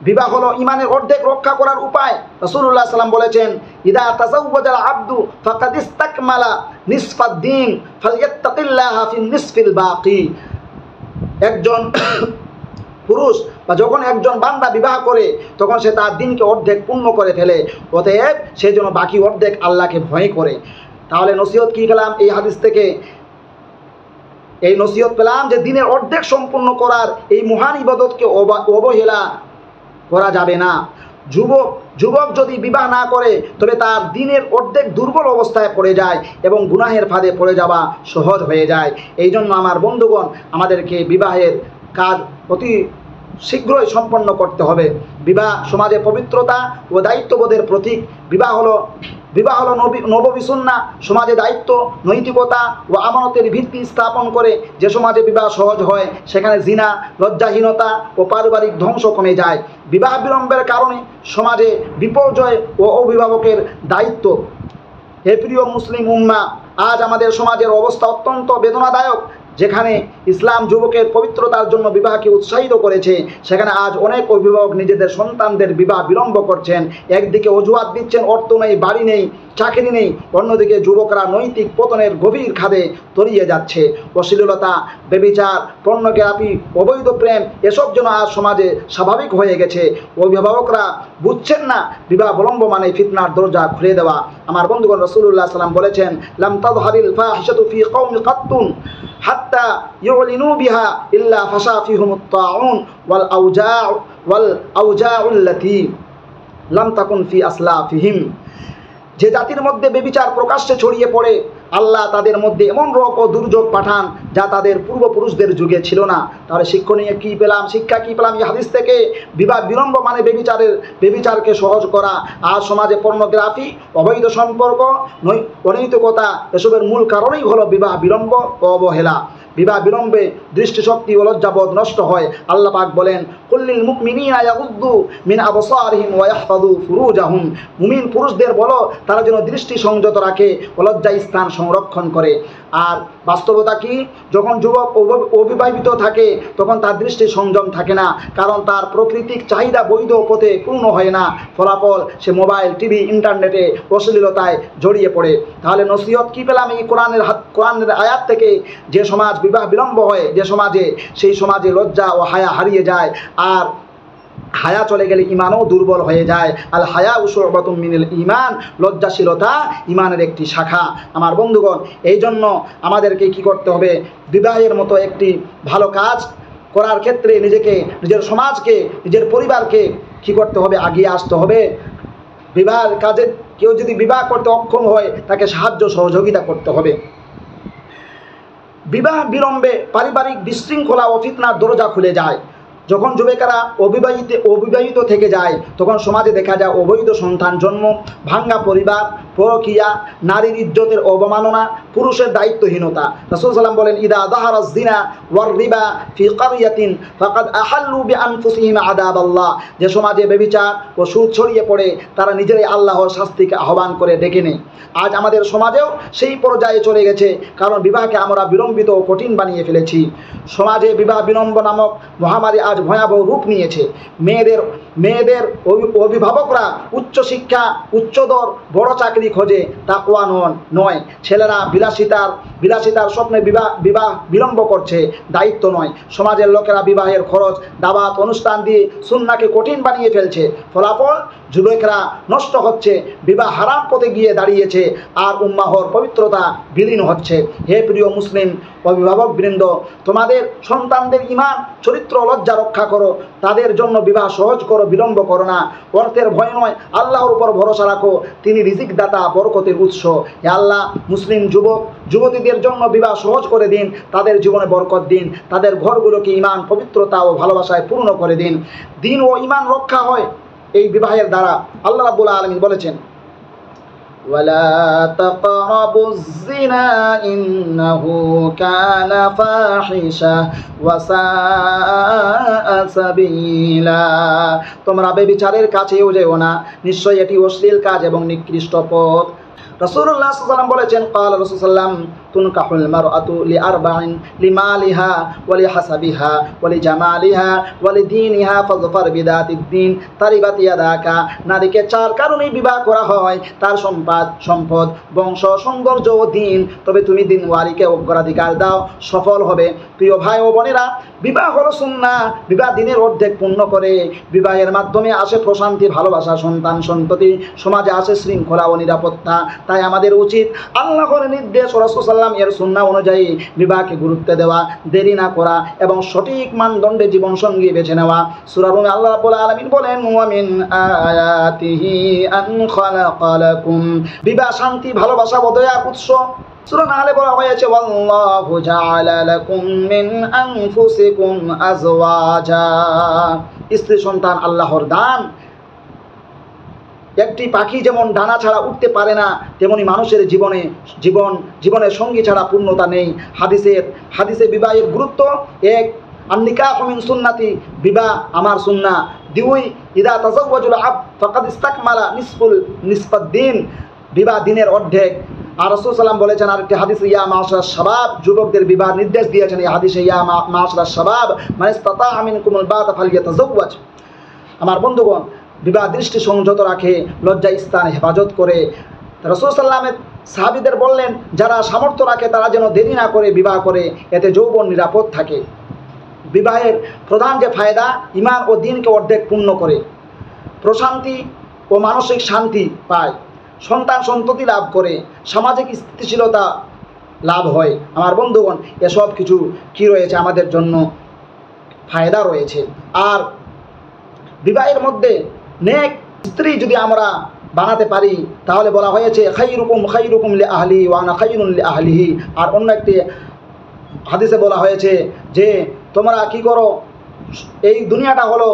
বিবাহ হলো ঈমানের অর্ধেক রক্ষা করার উপায়। রাসূলুল্লাহ সাল্লাম বলেছেন, ইদা তাযাওয়াজাল আবদু ফাকাদ ইসতাকমালা নিসফাদ দ্বীন ফালইত্তাকিল্লাহা ফিন নিসফিল বাকি। একজন পুরুষ বা যখন একজন বান্দা বিবাহ করে, তখন সে তার দিনকে অর্ধেক পূর্ণ করে ফেলে। অতএব সে যেন বাকি অর্ধেক আল্লাহকে ভয় করে। তাহলে নসিহত কি পেলাম এই হাদিস থেকে? এই নসিহত পেলাম যে দিনের অর্ধেক সম্পূর্ণ করার এই মহান ইবাদতকে অবহেলা করা যাবে না। যুবক যদি বিবাহ না করে, তবে তার দিনের অর্ধেক দুর্বল অবস্থায় পড়ে যায় এবং গুনাহের ফাঁদে পড়ে যাওয়া সহজ হয়ে যায়। এই জন্য আমার বন্ধুগণ, আমাদেরকে বিবাহের কাজ অতি শীঘ্রই সম্পন্ন করতে হবে। বিবাহ সমাজে পবিত্রতা ও দায়িত্ববোধের প্রতীক। বিবাহ হলো নববী সুন্নাহ। সমাজে দায়িত্ব, নৈতিকতা ও আমানতের ভিত্তি স্থাপন করে। যে সমাজে বিবাহ সহজ হয়, সেখানে জিনা, লজ্জাহীনতা ও পারিবারিক ধ্বংস কমে যায়। বিবাহ বিলম্বের কারণে সমাজে বিপর্যয় ও অভিভাবকের দায়িত্ব। হে প্রিয় মুসলিম উম্মাহ, আজ আমাদের সমাজের অবস্থা অত্যন্ত বেদনাদায়ক। যেখানে ইসলাম যুবকের পবিত্রতার জন্য বিবাহকে উৎসাহিত করেছে, সেখানে আজ অনেক অভিভাবক নিজেদের সন্তানদের বিবাহ বিলম্ব করছেন। একদিকে অজুহাত দিচ্ছেন অর্থ নেই, বাড়ি নেই, চাকরি নেই, অন্যদিকে যুবকরা নৈতিক পতনের গভীর খাদে তলিয়ে যাচ্ছে। অশ্লীলতা, ব্যভিচার, পর্নোগ্রাফি, অবৈধ প্রেম এসব যেন আজ সমাজে স্বাভাবিক হয়ে গেছে। অভিভাবকরা বুঝছেন না বিবাহ বিলম্ব মানে ফিতনার দরজা খুলে দেওয়া। আমার বন্ধুগণ, রাসূলুল্লাহ সাল্লাম বলেছেন, লাম তাযহারিল ফাহিশাতু ফি কওমি কাত্তুন হাত্তা ইউলিনু বিহা ইল্লা ফাশা ফিহুমুত তাউন ওয়াল আউজাউল্লাতী লাম তাকুন ফি আসলাফিহিম। যে জাতির মধ্যে ব্যভিচার প্রকাশ্যে ছড়িয়ে পড়ে, আল্লাহ তাদের মধ্যে এমন রোগ ও দুর্যোগ পাঠান যা তাদের পূর্বপুরুষদের যুগে ছিল না। তাহলে শিক্ষা কি পেলাম এই হাদিস থেকে? বিবাহ বিলম্ব মানে ব্যভিচারকে সহজ করা। আর সমাজে পর্নোগ্রাফি, অবৈধ সম্পর্ক, অনৈতিকতা এসবের মূল কারণেই হলো বিবাহ বিলম্ব ও অবহেলা। বিবাহ বিলম্বে দৃষ্টিশক্তি ও লজ্জাবোধ নষ্ট হয়। আল্লাহ পাক বলেন, কুল্লিল মুমিনিনা ইয়াগুদ্দু মিন আবসারিহিম ওয়া ইয়াহফাযু ফুরুজাহুম। মুমিন পুরুষদের বলো তারা যেন দৃষ্টি সংযত রাখে ও লজ্জায় স্থান সংরক্ষণ করে। আর বাস্তবতা কি? যখন যুবক অবিবাহিত থাকে, তখন তার দৃষ্টি সংযম থাকে না, কারণ তার প্রাকৃতিক চাহিদা বৈধ পথে পূর্ণ হয় না। ফলাফল সে মোবাইল, টিভি, ইন্টারনেটে অশ্লীলতায় জড়িয়ে পড়ে। তাহলে নসিহত কি পেলাম এই কোরআনের আয়াত থেকে? যে সমাজ বিবাহ বিলম্ব হয়, সেই সমাজে লজ্জা ও হায়া হারিয়ে যায়, আর হায়া চলে গেলে ইমানও দুর্বল হয়ে যায়। আল হায়া শুবাতুম মিনাল ঈমান, লজ্জাশীলতা ঈমানের একটি শাখা। আমার বন্ধুগণ, এই জন্য আমাদেরকে কি করতে হবে? বিবাহের মতো একটি ভালো কাজ করার ক্ষেত্রে নিজেকে, নিজের সমাজকে, নিজের পরিবারকে কি করতে হবে? আগিয়ে আসতে হবে। বিবাহের কাজে কেউ যদি বিবাহ করতে অক্ষম হয়, তাকে সাহায্য সহযোগিতা করতে হবে। বিবাহ বিলম্বে পারিবারিক বিশৃঙ্খলা ও ফিতনার দরজা খুলে যায়। যখন যুবকেরা অবিবাহিত থেকে যায়, তখন সমাজে দেখা যায় অবৈধ সন্তান জন্ম, ভাঙ্গা পরিবার, পরকীয়া, নারীর ইজ্জতের অবমাননা, পুরুষের দায়িত্বহীনতা। রাসূল সাল্লাল্লাহু বলেন, ইদা যাহারাজ জিনা ওয়ার রিবা ফি ক্বরিয়াতিন ফাকাদ আহাল্লু বিআনফুসিহিম আযাবাল্লাহ। যে সমাজে ব্যভিচার ও সুদ ছড়িয়ে পড়ে, তারা নিজেরাই আল্লাহর শাস্তিকে আহ্বান করে ডেকে নেয়। আজ আমাদের সমাজেও সেই পর্যায়ে চলে গেছে, কারণ বিবাহকে আমরা বিলম্বিত ও কঠিন বানিয়ে ফেলেছি। সমাজে বিবাহ বিলম্ব নামক মহামারী আজ ভয়াবহ রূপ নিয়েছে। মেয়েদের অভিভাবকরা উচ্চশিক্ষা, উচ্চদর, বড় চাকরি খোঁজে, তাকওয়া নয়। ছেলেরা বিলাসিতার স্বপ্নে বিবাহ বিলম্ব করছে, দায়িত্ব নয়। সমাজের লোকেরা বিবাহের খরচ, দাওয়াত, অনুষ্ঠান দিয়ে সুন্নাহকে কঠিন বানিয়ে ফেলছে। ফলাফল, যুবকরা নষ্ট হচ্ছে, বিবাহ হারাম পথে গিয়ে দাঁড়িয়েছে, আর উম্মাহর পবিত্রতা বিলীন হচ্ছে। হে প্রিয় মুসলিম অভিভাবকবৃন্দ, তোমাদের সন্তানদের ঈমান, চরিত্র, লজ্জা রক্ষা করো। তাদের জন্য বিবাহ সহজ করো, বিলম্ব করো না। অর্থের ভয় নয়, আল্লাহর উপর ভরসা রাখো, তিনি রিজিক দাতা, বরকতের উৎস। হে আল্লাহ, মুসলিম যুবতীদের জন্য বিবাহ সহজ করে দিন, তাদের জীবনে বরকত দিন, তাদের ঘরগুলোকে ঈমান, পবিত্রতা ও ভালোবাসায় পূর্ণ করে দিন। দিন ও ঈমান রক্ষা হয় এই বিবাহের দ্বারা। আল্লাহ রাব্বুল আলামিন বলেছেন, ওয়ালা তাকরাবুজ যিনা ইন্নাহু কানা ফাহিশা ওয়া সাআ সাবিলা। তোমরা ব্যভিচারের কাছেও যেও না, নিশ্চয়ই এটি অশ্লীল কাজ এবং নিকৃষ্ট পথ। রাসূলুল্লাহ সাল্লাল্লাহু আলাইহি ওয়াসাল্লাম বলেছেন, ক্বালা রাসূলুল্লাহ সাল্লাম তুনকাহুল মারআতু লিআরবাইন লিমালিহা ওয়া লিহাসাবিহা ওয়া লিজামালিহা ওয়া লিদীনিহা ফাযফার বিদাতিদ্দিন তারিবাত ইয়াদাকা। নারীকে 4 কারণেই বিবাহ করা হয়: তার সম্পদ, বংশ, সৌন্দর্য ও দিন। তবে তুমি দিনওয়ারিকে অগ্রাধিকার দাও, সফল হবে। প্রিয় ভাই ও বোনেরা, বিবাহ হলো সুন্নাহ। বিবাহ দিনের অর্ধেক পূর্ণ করে। বিবাহের মাধ্যমে আসে প্রশান্তি, ভালোবাসা, সন্তান সন্ততি, সমাজে আসে শৃঙ্খলা ও নিরাপত্তা। তাই আমাদের উচিত আল্লাহর নির্দেশ ও রাসূল সাল্লাল্লাহু আলাইহি ওয়াসাল্লাম এর সুন্নাহ অনুযায়ী বিবাহকে গুরুত্ব দেওয়া, দেরি না করা এবং সঠিক মানদণ্ডে জীবনসঙ্গী বেছে নেওয়া। সূরা রুমে আল্লাহ রাব্বুল আলামিন বলেন, ওয়া মিন আয়াতিহি আন খালাকা লাকুম। বিবাহ শান্তি, ভালোবাসা ও দয়ার উৎস। সূরা নাহলে বলা হয়েছে, ওয়াল্লাহু জাআলা লাকুম মিন আনফুসিকুম আজওয়াজা। স্ত্রী সন্তান আল্লাহর দান। একটি পাখি যেমন ডানা ছাড়া উঠতে পারে না, তেমনি মানুষের জীবনের সঙ্গী ছাড়া পূর্ণতা নেই। হাদিসে বিবাহের গুরুত্ব: 1, আন-নিকাহু মিন সুন্নতি, বিবাহ আমার সুন্নাহ। 2, ইদা তাযাওয়াজাল আবদ ফাকাদ ইসতাকমালা নিসফাদ-দ্বীন, বিবাহ দিনের অর্ধেক। আর রাসূল সাল্লাল্লাহু আলাইহি বলেছেন আরেকটি হাদিসে, ইয়া মাশারাশ শাবাব, যুবকদের বিবাহ নির্দেশ দিয়েছেন এই হাদিসে, ইয়া মাশারাশ শাবাব মান ইসতাতাআ মিনকুমুল বাতা ফালইয়াতাযাওয়াজ। আমার বন্ধুগণ, বিবাহ দৃষ্টি সংযত রাখে, লজ্জা স্থান হেফাজত করে। রাসূল সাল্লাল্লাহু আলাইহি সাহাবীদের বললেন, যারা সামর্থ্য রাখে তারা যেন দেরি না করে বিবাহ করে, এতে যৌবন নিরাপদ থাকে। বিবাহের প্রধান যে ফায়দা, ঈমান ও দ্বীনকে অর্ধেক পূর্ণ করে, প্রশান্তি ও মানসিক শান্তি পায়, সন্তান সন্ততি লাভ করে, সামাজিক স্থিতিশীলতা লাভ হয়। আমার বন্ধুগণ, এসব কিছু কি রয়েছে আমাদের জন্য ফায়দা রয়েছে। আর বিবাহের মধ্যে নেক স্ত্রী যদি আমরা বানাতে পারি, তাহলে বলা হয়েছে, খাইরুকুম লিআহলি ওয়া আনা খাইরুন লিআহলিহি। আর অন্য একটি হাদিসে বলা হয়েছে যে, তোমরা কি করো, এই দুনিয়াটা হলো,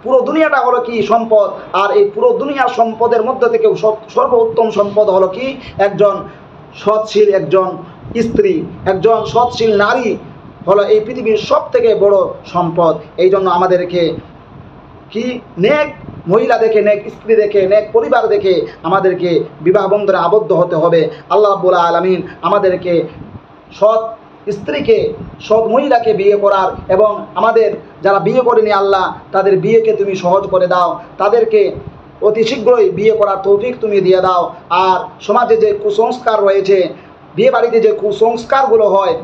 পুরো দুনিয়াটা হলো কি সম্পদ, আর এই পুরো দুনিয়ার সম্পদের মধ্যে থেকে সর্বোত্তম সম্পদ হলো কি, একজন সৎশীল একজন স্ত্রী, একজন সৎশীল নারী হলো এই পৃথিবীর সব থেকে বড় সম্পদ। এই জন্য আমাদেরকে কি নেক মহিলা দেখে, নেক স্ত্রী দেখে, নেক পরিবার দেখে আমাদেরকে বিবাহ বন্ধনে আবদ্ধ হতে হবে। আল্লাহ রাব্বুল আলামিন আমাদেরকে সৎ স্ত্রীকে, সৎ মহিলাকে বিয়ে করার, এবং আমাদের যারা বিয়ে করেনি আল্লাহ, তাদের বিয়েকে তুমি সহজ করে দাও, তাদেরকে অতি শীঘ্রই বিয়ে করার তৌফিক তুমি দিয়ে দাও। আর সমাজে যে কুসংস্কার রয়েছে, বিয়ে বাড়িতে যে কুসংস্কারগুলো হয়,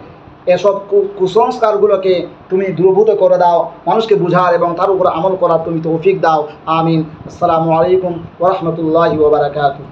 এসব কুসংস্কারগুলোকে তুমি দূরীভূত করে দাও, মানুষকে বুঝার এবং তার উপর আমল করার তুমি তৌফিক দাও। আমিন। আসসালামু আলাইকুম ওয়া রাহমাতুল্লাহি ওয়া বারাকাতুহু।